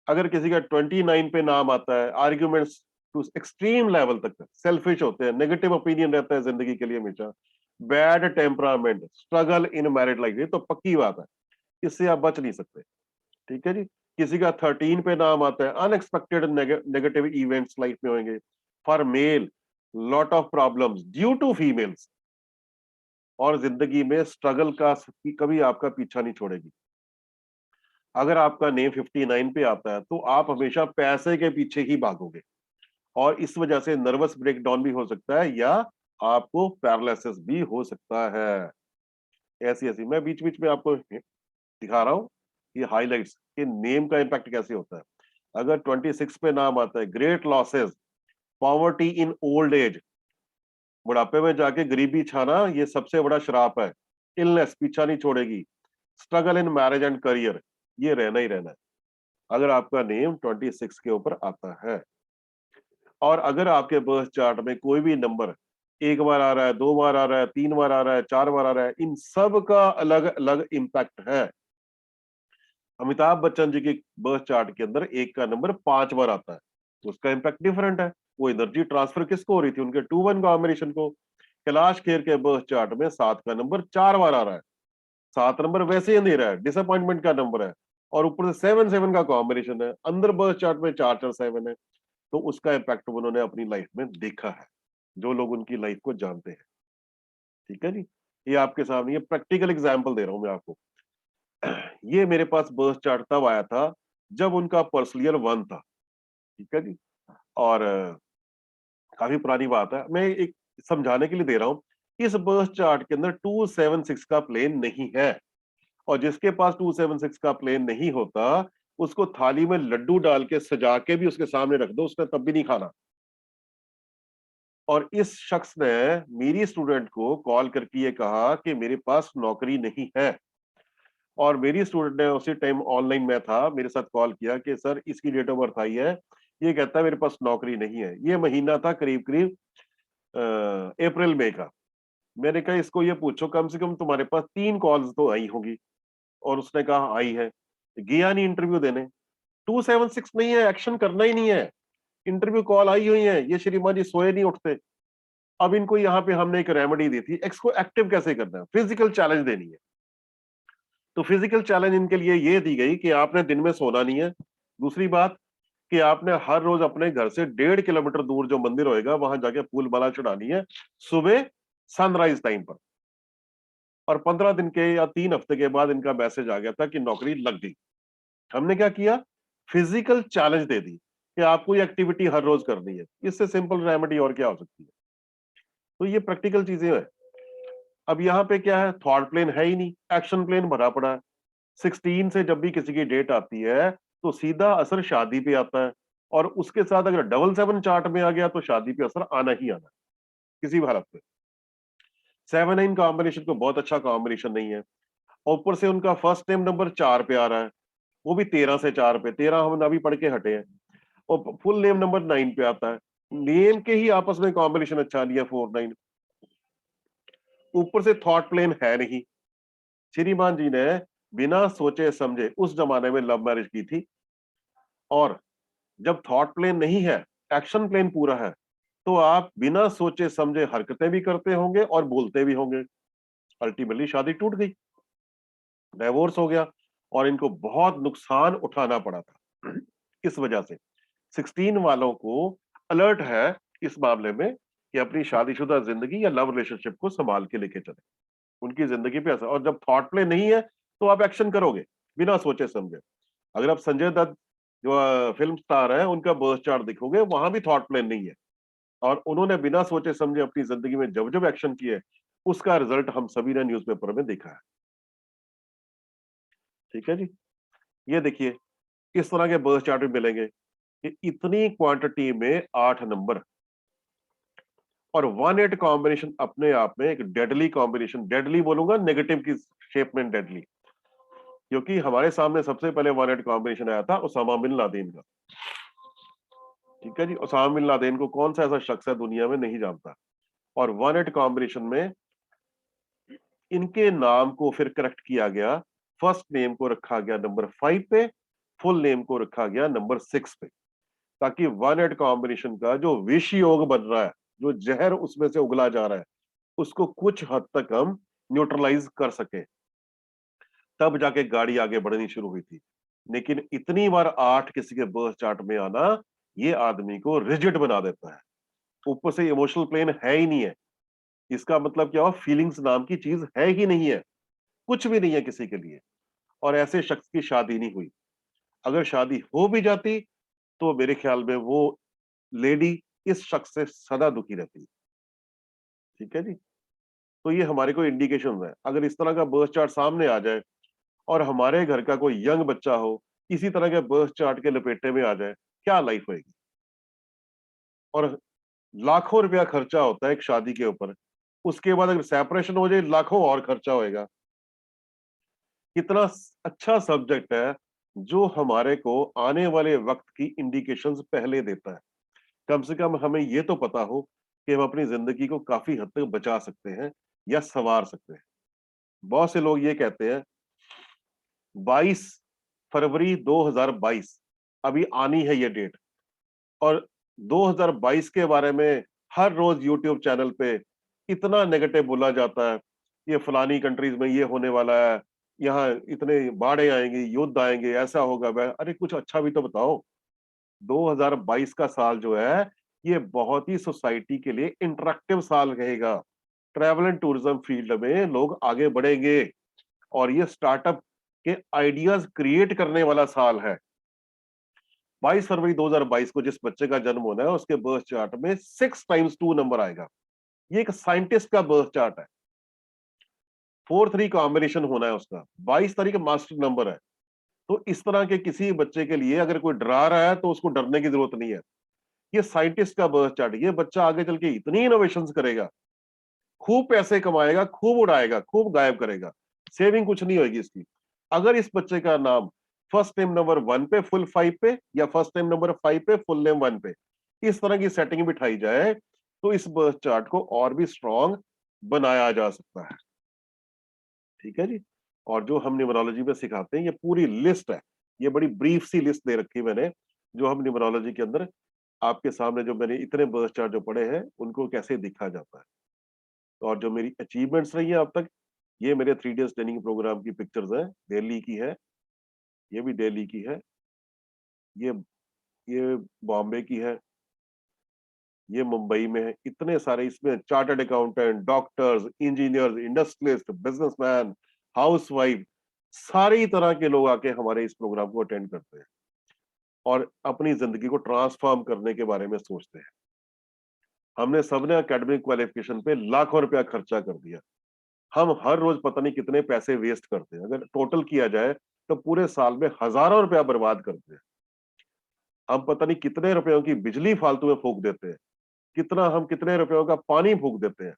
अगर किसी का 29 पे नाम आता है, आर्ग्यूमेंट्स टू एक्सट्रीम लेवल तक, सेल्फिश होते हैं, नेगेटिव ओपिनियन रहता है जिंदगी के लिए हमेशा, bad temperament, struggle in married life, ये तो पक्की बात है, इससे आप बच नहीं सकते। ठीक है जी। किसी का 13 पे नाम आता है, अनएक्सपेक्टेड नेगेटिव इवेंट्स लाइफ में होंगे। For male, lot of problems due to females. और जिंदगी में स्ट्रगल का कभी आपका पीछा नहीं छोड़ेगी। अगर आपका नेम 59 पे आता है, तो आप हमेशा पैसे के पीछे ही भागोगे, और इस वजह से नर्वस ब्रेकडाउन भी हो सकता है, या आपको पैरालिसिस भी हो सकता है। ऐसी ऐसी मैं बीच बीच में आपको दिखा रहा हूँ ये हाइलाइट्स कि नेम का इम्पैक्ट कैसे होता है। अगर 26 पे नाम आता है, great losses, poverty in old age, बुढ़ापे में जाके गरीबी छाना, ये सबसे बड़ा श्राप है। इलनेस पीछा नहीं छोड़ेगी। Struggle in marriage and career, ये रहना ही रहना है अगर आपका नेम 26 के ऊपर आता है। और अगर आपके बर्थ चार्ट में कोई भी नंबर एक बार आ रहा है, 2 बार आ रहा है, 3 बार आ रहा है, 4 बार आ रहा है, इन सब का अलग-अलग इम्पैक्ट है। अमिताभ बच्चन जी के बर्थ चार्ट के अंदर एक का नंबर 5 बार आता है, तो उसका इम्पैक्ट डिफरेंट है। वो एनर्जी ट्रांसफर किसको हो रही थी? उनके 2-1 कॉम्बिनेशन को। कैलाश खेर के बर्थ चार्ट में 7 का नंबर 4 बार आ रहा है। 7 नंबर वैसे ही अंधेरा है, डिसअपॉइंटमेंट का नंबर है, और ऊपर से 7-7 का कॉम्बिनेशन है, अंदर बर्थ चार्ट में 4-4-7 है। तो उसका इम्पैक्ट उन्होंने अपनी लाइफ में देखा है, जो लोग उनकी लाइफ को जानते हैं। ठीक है जी? ये आपके सामने ये प्रैक्टिकल एग्जांपल दे रहा हूं मैं आपको। ये मेरे पास बर्थ चार्ट तब आया था जब उनका पर्सनल ईयर 1 था। ठीक है जी? और काफी पुरानी बात है, मैं एक समझाने के लिए दे रहा हूँ। इस बर्थ चार्ट के अंदर 276 का प्लेन नहीं है, और जिसके पास 276 का प्लेन नहीं होता, उसको थाली में लड्डू डाल के सजा के भी उसके सामने रख दो, उसने तब भी नहीं खाना। और इस शख्स ने मेरी स्टूडेंट को कॉल करके ये कहा कि मेरे पास नौकरी नहीं है, और मेरी स्टूडेंट ने उसी टाइम ऑनलाइन में था, मेरे साथ कॉल किया कि सर इसकी डेट ऑफ बर्थ आई है, ये कहता है मेरे पास नौकरी नहीं है। ये महीना था करीब करीब अप्रैल मई का। मैंने कहा इसको ये पूछो, कम से कम तुम्हारे पास 3 कॉल्स तो आई होंगी। और उसने कहा आई है। गया नहीं इंटरव्यू देने। 276 नहीं है, एक्शन करना ही नहीं है। इंटरव्यू कॉल आई हुई है, ये श्रीमान जी सोए नहीं उठते। अब इनको यहाँ पे हमने एक रेमेडी दी थी, इसको एक्टिव कैसे करना है, फिजिकल चैलेंज देनी है। तो फिजिकल चैलेंज इनके लिए ये दी गई कि आपने दिन में सोना नहीं है। दूसरी बात कि आपने हर रोज अपने घर से 1.5 किलोमीटर दूर जो मंदिर होएगा वहां जाके फूल माला चढ़ानी है, सुबह सनराइज टाइम पर। और 15 दिन के या 3 हफ्ते के बाद इनका मैसेज आ गया था कि नौकरी लग गई। हमने क्या किया? फिजिकल चैलेंज दे दी कि आपको ये एक्टिविटी हर रोज करनी है। इससे सिंपल रेमेडी और क्या हो सकती है? तो ये प्रैक्टिकल चीजें हैं। अब यहाँ पे क्या है, थॉट प्लेन है ही नहीं, एक्शन प्लेन भरा पड़ा है। 16 से जब भी किसी की डेट आती है तो सीधा असर शादी पे आता है, और उसके साथ अगर 7-7 चार्ट में आ गया तो शादी पे असर आना ही आना है, किसी भी हालत में। 7-9 कॉम्बिनेशन तो बहुत अच्छा कॉम्बिनेशन नहीं है, और ऊपर से उनका फर्स्ट नेम नंबर 4 पे आ रहा है, वो भी 13 से 4 पे। 13 हम अभी पढ़ के हटे हैं। और फुल नेम नंबर 9 पे आता है। नेम के ही आपस में कॉम्बिनेशन अच्छा लिया, 4-9। ऊपर से थॉट प्लेन है नहीं। श्रीमान जी ने बिना सोचे समझे उस जमाने में लव मैरिज की थी, और जब थॉट प्लेन नहीं है, एक्शन प्लेन पूरा है, तो आप बिना सोचे समझे हरकतें भी करते होंगे और बोलते भी होंगे। अल्टीमेटली शादी टूट गई, डिवोर्स हो गया, और इनको बहुत नुकसान उठाना पड़ा था इस वजह से। 16 वालों को अलर्ट है इस मामले में कि अपनी शादीशुदा जिंदगी या लव रिलेशनशिप को संभाल के लेके चले। उनकी जिंदगी पे असर, और जब थॉट प्ले नहीं है तो आप एक्शन करोगे बिना सोचे समझे। अगर आप संजय दत्त जो फिल्म स्टार है उनका बर्थ चार्ट देखोगे, वहां भी थॉट प्लेन नहीं है, और उन्होंने बिना सोचे समझे अपनी जिंदगी में जब जब एक्शन किए, उसका रिजल्ट हम सभी ने न्यूज़पेपर में देखा है। ठीक है जी? ये देखिए, इस तरह के बर्थ चार्ट भी मिलेंगे कि इतनी क्वांटिटी में 8 नंबर, और 1-8 कॉम्बिनेशन अपने आप में एक डेडली कॉम्बिनेशन। डेडली बोलूंगा नेगेटिव की शेप में डेडली, क्योंकि हमारे सामने सबसे पहले 1-8 कॉम्बिनेशन आया था उसामा बिन लादेन का। ठीक है जी? उसामा बिन लादेन को कौन सा ऐसा शख्स है दुनिया में नहीं जानता। और 1-8 कॉम्बिनेशन में इनके नाम को फिर करेक्ट किया गया। फर्स्ट नेम को रखा गया नंबर 5 पे, फुल नेम को रखा गया नंबर 6 पे, ताकि 1-8 कॉम्बिनेशन का जो विष योग बन रहा है, जो जहर उसमें से उगला जा रहा है, उसको कुछ हद तक हम न्यूट्रलाइज कर सके। तब जाके गाड़ी आगे बढ़नी शुरू हुई थी। लेकिन इतनी बार 8 किसी के बर्थ चार्ट में आना, ये आदमी को रिजिड बना देता है। ऊपर से इमोशनल प्लेन है ही नहीं है। इसका मतलब क्या हुआ? फीलिंग्स नाम की चीज है ही नहीं है, कुछ भी नहीं है किसी के लिए। और ऐसे शख्स की शादी नहीं हुई। अगर शादी हो भी जाती तो मेरे ख्याल में वो लेडी इस शख्स से सदा दुखी रहती। ठीक है जी? तो ये हमारे को इंडिकेशन है। अगर इस तरह का बर्थ चार्ट सामने आ जाए और हमारे घर का कोई यंग बच्चा हो, इसी तरह के बर्थ चार्ट के लपेटे में आ जाए, क्या लाइफ होएगी? और लाखों रुपया खर्चा होता है एक शादी के ऊपर, उसके बाद अगर सेपरेशन हो जाए लाखों और खर्चा होएगा। कितना अच्छा सब्जेक्ट है, जो हमारे को आने वाले वक्त की इंडिकेशंस पहले देता है। कम से कम हमें ये तो पता हो कि हम अपनी जिंदगी को काफी हद तक बचा सकते हैं या संवार सकते हैं। बहुत से लोग ये कहते हैं 22 फरवरी 2022 अभी आनी है ये डेट, और 2022 के बारे में हर रोज यूट्यूब चैनल पे इतना नेगेटिव बोला जाता है, ये फलानी कंट्रीज में ये होने वाला है, यहाँ इतने बाढ़ें आएंगी, युद्ध आएंगे, ऐसा होगा वह, अरे कुछ अच्छा भी तो बताओ। 2022 का साल जो है ये बहुत ही सोसाइटी के लिए इंटरेक्टिव साल रहेगा। ट्रैवल एंड टूरिज्म फील्ड में लोग आगे बढ़ेंगे और ये स्टार्टअप के आइडियाज क्रिएट करने वाला साल है। 22 फरवरी 2022 को जिस बच्चे का जन्म होना है उसके बर्थ चार्ट में 6 x 2 नंबर आएगा। ये एक साइंटिस्ट का बर्थ चार्ट है। 4-3 कॉम्बिनेशन होना है उसका। 22 तारीख मास्टर नंबर है। तो इस तरह के किसी बच्चे के लिए अगर कोई डरा रहा है तो उसको डरने की जरूरत नहीं है। ये साइंटिस्ट का बर्थ चार्ट, ये बच्चा आगे चल के इतनी इनोवेशंस करेगा, खूब पैसे कमाएगा, खूब उड़ाएगा, खूब गायब करेगा, सेविंग कुछ नहीं होगी इसकी। अगर इस बच्चे का नाम फर्स्ट नेम नंबर 1 पे फुल 5 पे या फर्स्ट नेम नंबर 5 पे फुल नेम 1 पे इस तरह की सेटिंग बिठाई जाए तो इस बर्थ चार्ट को और भी स्ट्रॉन्ग बनाया जा सकता है। ठीक है जी। और जो हम न्यूमरोलॉजी में सिखाते हैं ये पूरी लिस्ट है, ये बड़ी ब्रीफ सी लिस्ट दे रखी है मैंने, जो हम न्यूमरोलॉजी के अंदर आपके सामने, जो मैंने इतने बर्थ चार्ट जो पढ़े हैं उनको कैसे दिखा जाता है। और जो मेरी अचीवमेंट्स रही है अब तक, ये मेरे 3 डेज ट्रेनिंग प्रोग्राम की पिक्चर्स हैं। दिल्ली की है, ये भी दिल्ली की है, ये ये बॉम्बे की है, ये मुंबई में है। इतने सारे इसमें chartered accountant, doctors, engineers, industrialist, businessman, housewife, सारी तरह के लोग आके हमारे इस प्रोग्राम को अटेंड करते हैं और अपनी जिंदगी को ट्रांसफॉर्म करने के बारे में सोचते हैं। हमने सबने एकेडमिक क्वालिफिकेशन पे लाखों रुपया खर्चा कर दिया। हम हर रोज पता नहीं कितने पैसे वेस्ट करते हैं। अगर टोटल किया जाए तो पूरे साल में हजारों रुपया बर्बाद करते हैं। हम पता नहीं कितने रुपयों की बिजली फालतू में फूक देते हैं, कितने रुपयों का पानी फूक देते हैं,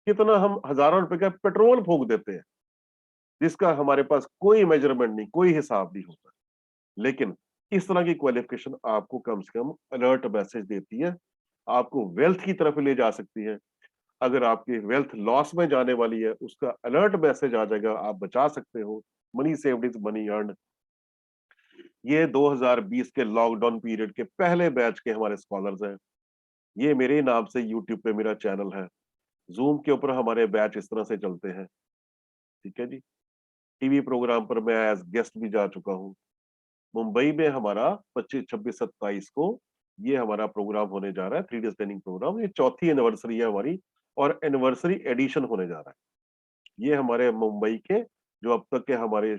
कितना हम हजारों रुपए का पेट्रोल फूक देते हैं, जिसका हमारे पास कोई मेजरमेंट नहीं, कोई हिसाब नहीं होता। लेकिन इस तरह की क्वालिफिकेशन आपको कम से कम अलर्ट मैसेज देती है, आपको वेल्थ की तरफ ले जा सकती है। अगर आपकी वेल्थ लॉस में जाने वाली है उसका अलर्ट मैसेज आ जाएगा, आप बचा सकते हो। Money saved is money earn. ये 2020 के लॉकडाउन पीरियड के पहले बैच के हमारे स्कॉलर्स हैं। ये मेरे नाम से यूट्यूब पे मेरा चैनल है। जूम के ऊपर हमारे बैच इस तरह से चलते हैं। ठीक है जी। टीवी प्रोग्राम पर मैं एज गेस्ट भी जा चुका हूँ। मुंबई में हमारा 25, 26, 27 को ये हमारा प्रोग्राम होने जा रहा है, 3 डेज ट्रेनिंग प्रोग्राम। ये चौथी एनिवर्सरी है हमारी और एनिवर्सरी एडिशन होने जा रहा है। ये हमारे मुंबई के जो अब तक के हमारे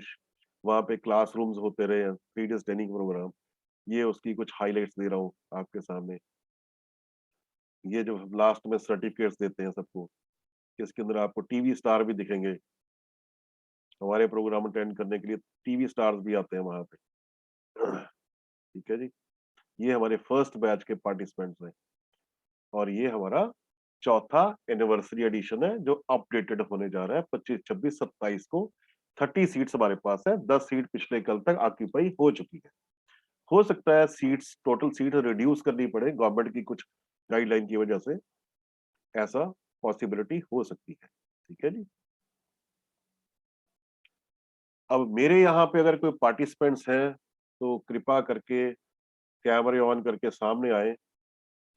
वहाँ पे क्लासरूम्स होते रहे हैं, 3 डेज ट्रेनिंग प्रोग्राम, ये उसकी कुछ हाइलाइट्स दे रहा हूँ आपके सामने। ये जो लास्ट में सर्टिफिकेट्स देते हैं सबको, इसके अंदर आपको टीवी स्टार भी दिखेंगे। हमारे प्रोग्राम अटेंड करने के लिए टीवी स्टार्स भी आते हैं वहां पे। ठीक है जी। ये हमारे फर्स्ट बैच के पार्टिसिपेंट्स हैं और ये हमारा चौथा एनिवर्सरी एडिशन है जो अपडेटेड होने जा रहा है 25, 26, 27 को। 30 सीट्स हमारे पास है, 10 सीट पिछले कल तक ऑक्यूपाई हो चुकी है। हो सकता है सीट्स, टोटल सीट रिड्यूस करनी पड़े गवर्नमेंट की कुछ गाइडलाइन की वजह से, ऐसा पॉसिबिलिटी हो सकती है। ठीक है जी। अब मेरे यहाँ पे अगर कोई पार्टिसिपेंट्स हैं तो कृपा करके कैमरे ऑन करके सामने आए।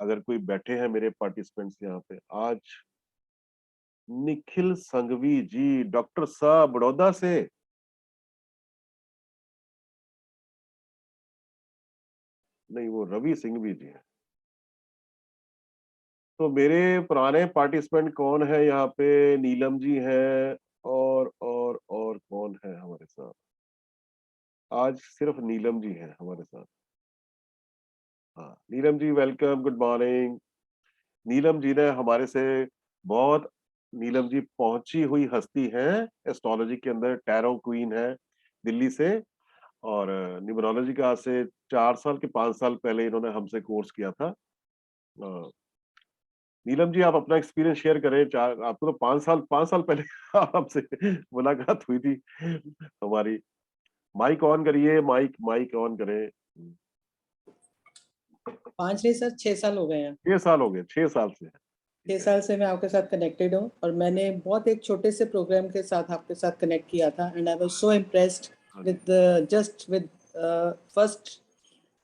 अगर कोई बैठे हैं मेरे पार्टिसिपेंट्स यहाँ पे आज, निखिल संघवी जी, डॉक्टर साहब बड़ौदा से। नहीं, वो रवि सिंह भी जी हैं। तो मेरे पुराने पार्टिसिपेंट कौन है यहाँ पे? नीलम जी हैं और कौन है हमारे साथ? आज सिर्फ नीलम जी हैं हमारे साथ। हाँ, Neelam ji welcome, good morning. Neelam ji ने हमारे से बहुत, नीलम जी पहुंची हुई हस्ती है एस्ट्रोलॉजी के अंदर, टैरो क्वीन है दिल्ली से। और न्यूमरोलॉजी का आज से 4 साल के 5 साल पहले इन्होंने हमसे कोर्स किया था। अ, नीलम जी आप अपना एक्सपीरियंस शेयर करें। चार आपको तो 5 साल पहले आपसे मुलाकात हुई थी हमारी। माइक ऑन करिए, माइक माइक ऑन करें। 5 नहीं सर, 6 साल हो गए हैं। 6 साल हो गए, 6 साल से। 6 साल से मैं आपके साथ कनेक्टेड हूँ और मैंने बहुत एक छोटे से प्रोग्राम के साथ आपके साथ कनेक्ट किया था and I was so impressed हाँ जी, with just with first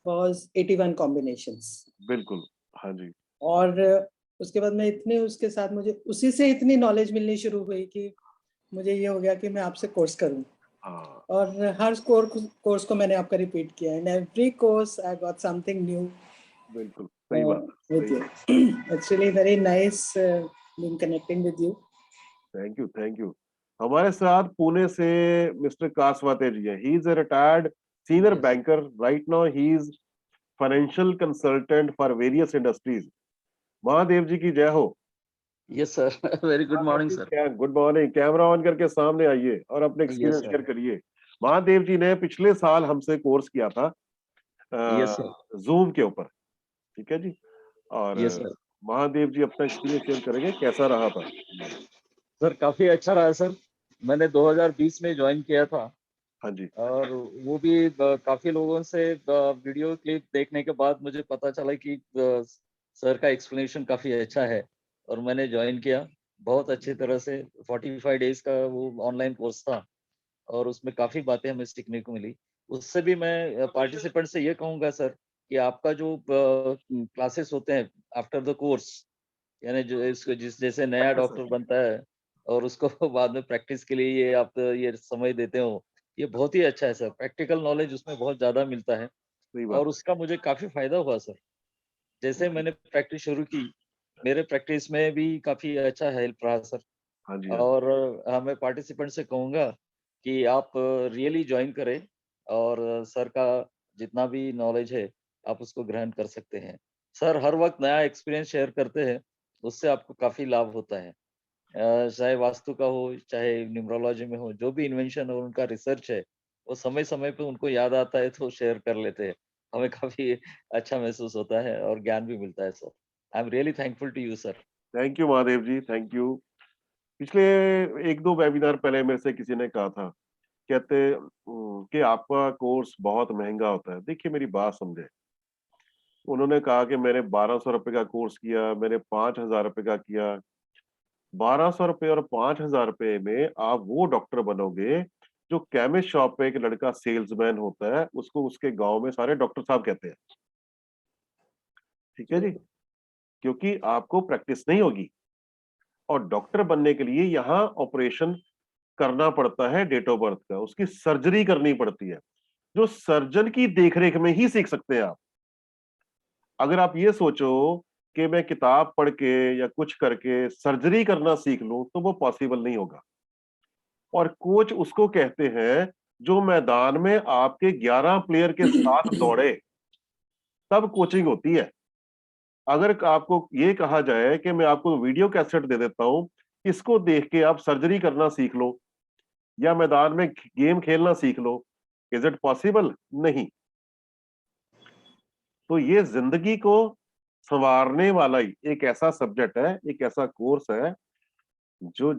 was 81 combinations बिल्कुल। हाँ जी, और उसके बाद मैं इतने उसके साथ मुझे उसी से इतनी नॉलेज मिलनी शुरू हुई कि मुझे ये हो गया कि मैं आपसे कोर्स करूँ हाँ, और हर कोर्स को मैंने आपका रिपीट किया and every course I got something new बिल्कुल, सही बात है, with सही you. बात। It's really very nice being connecting with you. Thank you, thank you. हमारे साथ पुणे से मिस्टर कासवाते जी हैं। He is a retired senior Yes, banker, right now he is financial consultant for various industries. Mahadev ji की जय हो। yes, sir. Very good Mahadev morning, ji sir. Good morning. Camera on करके सामने आइए और अपने Yes, एक्सपीरियंस sir. शेयर करिए। महादेव जी ने पिछले साल हमसे कोर्स किया था Yes, sir. जूम के ऊपर, ठीक है जी। और Yes, sir. महादेव जी अपना एक्सपीरियंस शेयर करेंगे कैसा रहा था। सर काफी अच्छा रहा सर। मैंने 2020 में ज्वाइन किया था हाँ जी, और वो भी काफी लोगों से वीडियो क्लिप देखने के बाद मुझे पता चला कि सर का एक्सप्लेनेशन काफी अच्छा है और मैंने ज्वाइन किया। बहुत अच्छी तरह से 45 डेज का वो ऑनलाइन कोर्स था और उसमें काफी बातें हमें सीखने को मिली। उससे भी मैं पार्टिसिपेंट से ये कहूंगा सर कि आपका जो क्लासेस होते हैं आफ्टर द कोर्स, यानी जो इसको जिस जैसे नया अच्छा डॉक्टर सर, बनता है और उसको बाद में प्रैक्टिस के लिए ये आप ये समय देते हो, ये बहुत ही अच्छा है सर। प्रैक्टिकल नॉलेज उसमें बहुत ज़्यादा मिलता है सही और बात उसका मुझे काफ़ी फ़ायदा हुआ सर। जैसे है। मैंने प्रैक्टिस शुरू की, मेरे प्रैक्टिस में भी काफ़ी अच्छा हेल्प रहा सर। हाँ जी, हाँ जी। और मैं पार्टिसिपेंट से कहूँगा कि आप रियली जॉइन करें और सर का जितना भी नॉलेज है, आप उसको ग्रहण कर सकते हैं। सर हर वक़्त नया एक्सपीरियंस शेयर करते हैं, उससे आपको काफ़ी लाभ होता है। चाहे वास्तु का हो, चाहे न्यूमरोलॉजी में हो, जो भी इन्वेंशन और उनका रिसर्च है, वो समय-समय पे उनको याद आता है तो शेयर कर लेते हैं। हमें काफ़ी अच्छा महसूस होता है और ज्ञान भी मिलता है sir. I am really thankful to you sir. Thank you Mahadev ji, thank you. पिछले 1-2 वेबिनार पहले मेरे से किसी ने कहा था, कहते कि आपका कोर्स बहुत महँगा होता है। देखिए मेरी बात समझें, उन्होंने कहा कि मैंने ₹1200 का कोर्स किया, मैंने ₹5000 का किया। ₹1200 और ₹5000 में आप वो डॉक्टर बनोगे, जो केमिस्ट शॉप पे एक लड़का सेल्समैन होता है, उसको उसके गाँव में सारे डॉक्टर साहब कहते हैं। ठीक है जी? क्योंकि आपको प्रैक्टिस नहीं होगी और डॉक्टर बनने के लिए यहाँ ऑपरेशन करना पड़ता है डेट ऑफ बर्थ का, उसकी सर्जरी करनी पड़ती है, जो सर्जन की देखरेख में ही सीख सकते हैं आप। अगर आप ये सोचो कि मैं किताब पढ़ के या कुछ करके सर्जरी करना सीख लूं, तो वो पॉसिबल नहीं होगा। और कोच उसको कहते हैं, जो मैदान में आपके 11 प्लेयर के साथ दौड़े, तब कोचिंग होती है। अगर आपको ये कहा जाए कि मैं आपको वीडियो कैसेट दे देता हूँ, इसको देख के आप सर्जरी करना सीख लो या मैदान में गेम खेलना सीख लो, इज इट पॉसिबल? नहीं। तो ये जिंदगी को संवारने वाला ही एक ऐसा सब्जेक्ट है, एक ऐसा कोर्स है जो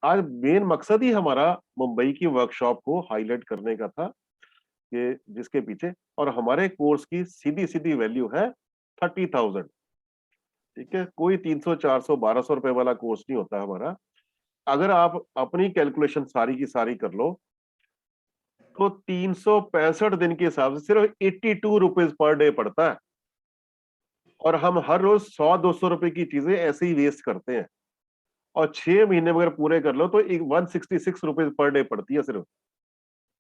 आज मेन मकसद ही हमारा मुंबई की वर्कशॉप को हाईलाइट करने का था कि जिसके पीछे, और हमारे कोर्स की सीधी सीधी वैल्यू है 30,000। ठीक है, कोई 300 400 ₹1200 वाला कोर्स नहीं होता हमारा। अगर आप अपनी कैलकुलेशन सारी की सारी कर लो, तो 365 दिन के हिसाब से सिर्फ 82 रुपीज पर डे पड़ता है और हम हर रोज 100-200 रुपए की चीजें ऐसे ही वेस्ट करते हैं। और 6 महीने में अगर पूरे कर लो तो 166 रुपीज पर डे पड़ती है सिर्फ।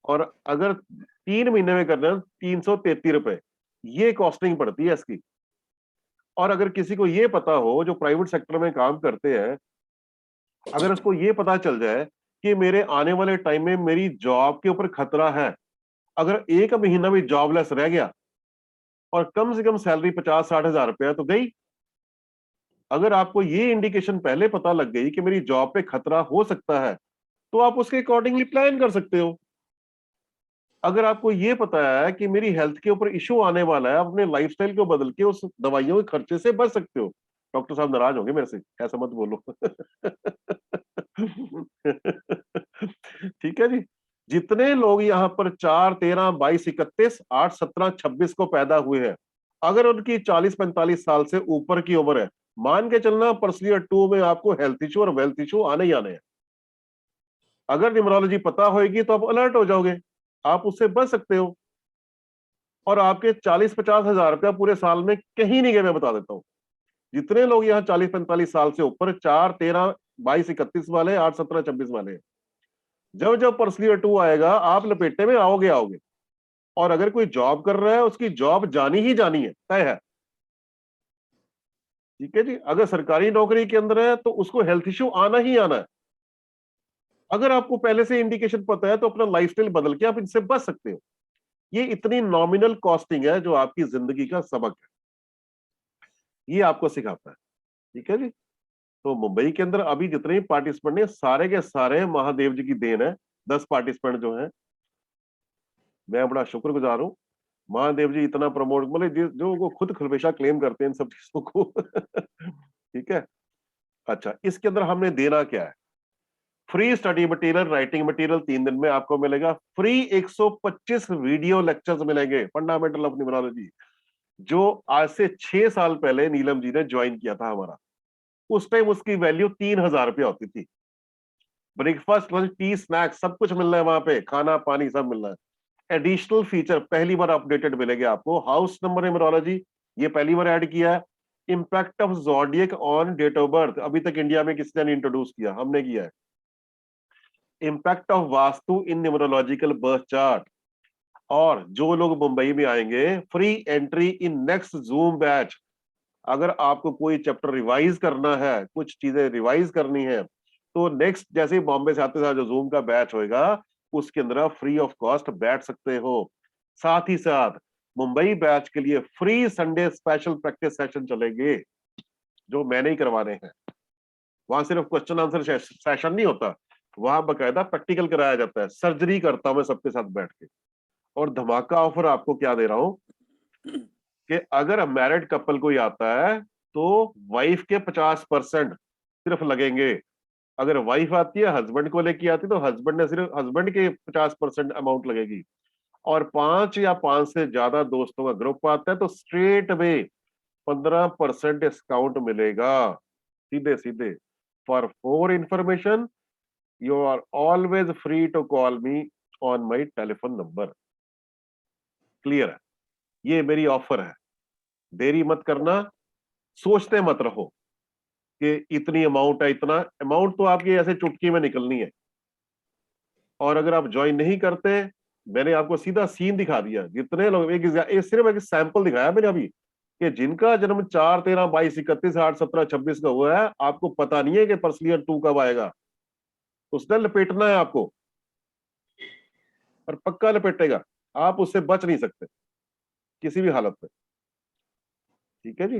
और अगर 3 महीने में करना है 333 रुपए, ये कॉस्टिंग पड़ती है इसकी। और अगर किसी को ये पता हो जो प्राइवेट सेक्टर में काम करते हैं, अगर उसको ये पता चल जाए कि मेरे आने वाले टाइम में मेरी जॉब के ऊपर खतरा है, अगर 1 महीना भी जॉबलेस रह गया और कम से कम सैलरी 50-60 हजार रुपया तो गई। अगर आपको ये इंडिकेशन पहले पता लग गई कि मेरी जॉब पे खतरा हो सकता है, तो आप उसके अकॉर्डिंगली प्लान कर सकते हो। अगर आपको ये पता है कि मेरी हेल्थ के ऊपर इश्यू आने वाला है, आप अपने लाइफस्टाइल को बदल के उस दवाइयों के खर्चे से बच सकते हो। डॉक्टर साहब नाराज होंगे मेरे से, ऐसा मत बोलो। ठीक है जी। जितने लोग यहाँ पर 4, 13, 22, 31, 8, 17, 26 को पैदा हुए हैं, अगर उनकी 40-45 साल से ऊपर की उम्र है, मान के चलना पर्सनल ईयर 2 में आपको हेल्थ इशू और वेल्थ इशू आने ही आने हैं। अगर न्यूमरोलॉजी पता होगी तो आप अलर्ट हो जाओगे, आप उससे बच सकते हो। और आपके 40-50 हजार रुपया पूरे साल में कहीं नहीं गए, मैं बता देता हूं। जितने लोग यहाँ 40-45 साल से ऊपर, 4, 13, 22, 31 वाले, 8, 17, 26 वाले हैं, जब जब पर्सनल ईयर 2 आएगा आप लपेटे में आओगे आओगे। और अगर कोई जॉब कर रहा है उसकी जॉब जानी ही जानी है, तय है। ठीक है जी। अगर सरकारी नौकरी के अंदर है तो उसको हेल्थ इश्यू आना ही आना है। अगर आपको पहले से इंडिकेशन पता है तो अपना लाइफस्टाइल बदल के आप इनसे बच सकते हो। ये इतनी नॉमिनल कॉस्टिंग है जो आपकी जिंदगी का सबक है, ये आपको सिखाता है। ठीक है जी। तो मुंबई के अंदर अभी जितने पार्टिसिपेंट हैं सारे के सारे महादेव जी की देन है। 10 पार्टिसिपेंट जो हैं, मैं बड़ा शुक्रगुजार हूँ। महादेव जी इतना प्रमोट, मतलब जो वो खुद हमेशा क्लेम करते हैं इन सब चीजों को। ठीक है। अच्छा, इसके अंदर हमने देना क्या है? Free study material, writing material 3 दिन में आपको मिलेगा। फ्री 125 वीडियो लेक्चर्स मिलेंगे, फंडामेंटल ऑफ न्यूमरोलॉजी, जो आज से 6 साल पहले नीलम जी ने ज्वाइन किया था हमारा। उस टाइम उसकी वैल्यू 3,000 रुपया होती थी। ब्रेकफास्ट, लंच, टी, स्नैक्स सब कुछ मिल रहा है वहां पे, खाना पानी सब मिल रहा है। एडिशनल फीचर पहली बार अपडेटेड मिलेंगे आपको। हाउस नंबर न्यूमरोलॉजी ये पहली बार ऐड किया है। Impact of zodiac on date of birth, अभी तक इंडिया में किसी ने इंट्रोड्यूस किया, हमने किया है। Impact of vastu in numerological birth chart. और जो लोग मुंबई में आएंगे, free entry in next zoom batch. अगर आपको कोई चैप्टर रिवाइज करना है, कुछ चीजें रिवाइज करनी है, तो नेक्स्ट जैसे ही बॉम्बे से आते साथ जो जूम का बैच होएगा उसके अंदर आप फ्री ऑफ कॉस्ट बैठ सकते हो। साथ ही साथ मुंबई बैच के लिए free Sunday special practice session चलेंगे, जो मैंने ही करवाने हैं। वहां सिर्फ क्वेश्चन आंसर सेशन नहीं होता, वहां बकायदा प्रैक्टिकल कराया जाता है। सर्जरी करता हूं मैं सबके साथ बैठ के। और धमाका ऑफर आपको क्या दे रहा हूं कि अगर मैरिड कपल कोई आता है तो वाइफ के 50% सिर्फ लगेंगे। अगर वाइफ आती है हस्बैंड को लेके आती है तो हस्बैंड ने सिर्फ हस्बैंड के 50% अमाउंट लगेगी। और 5 या 5 से ज्यादा दोस्तों का ग्रुप आता है तो स्ट्रेट वे 15% डिस्काउंट मिलेगा, सीधे सीधे। For more information you are always free to call me on my telephone number. Clear है? ये मेरी ऑफर है, देरी मत करना। सोचते मत रहो कि इतनी अमाउंट है, इतना अमाउंट तो आपकी ऐसे चुटकी में निकलनी है। और अगर आप ज्वाइन नहीं करते, मैंने आपको सीधा सीन दिखा दिया। जितने लोग, सिर्फ एक सैंपल दिखाया मैंने अभी, कि जिनका जन्म 4, 13, 22, 31, 8, 17, 26 का हुआ है, आपको पता नहीं है कि पर्सनल ईयर 2 कब आएगा। उसने लपेटना है आपको, और पक्का लपेटेगा। आप उससे बच नहीं सकते किसी भी हालत में। ठीक है जी।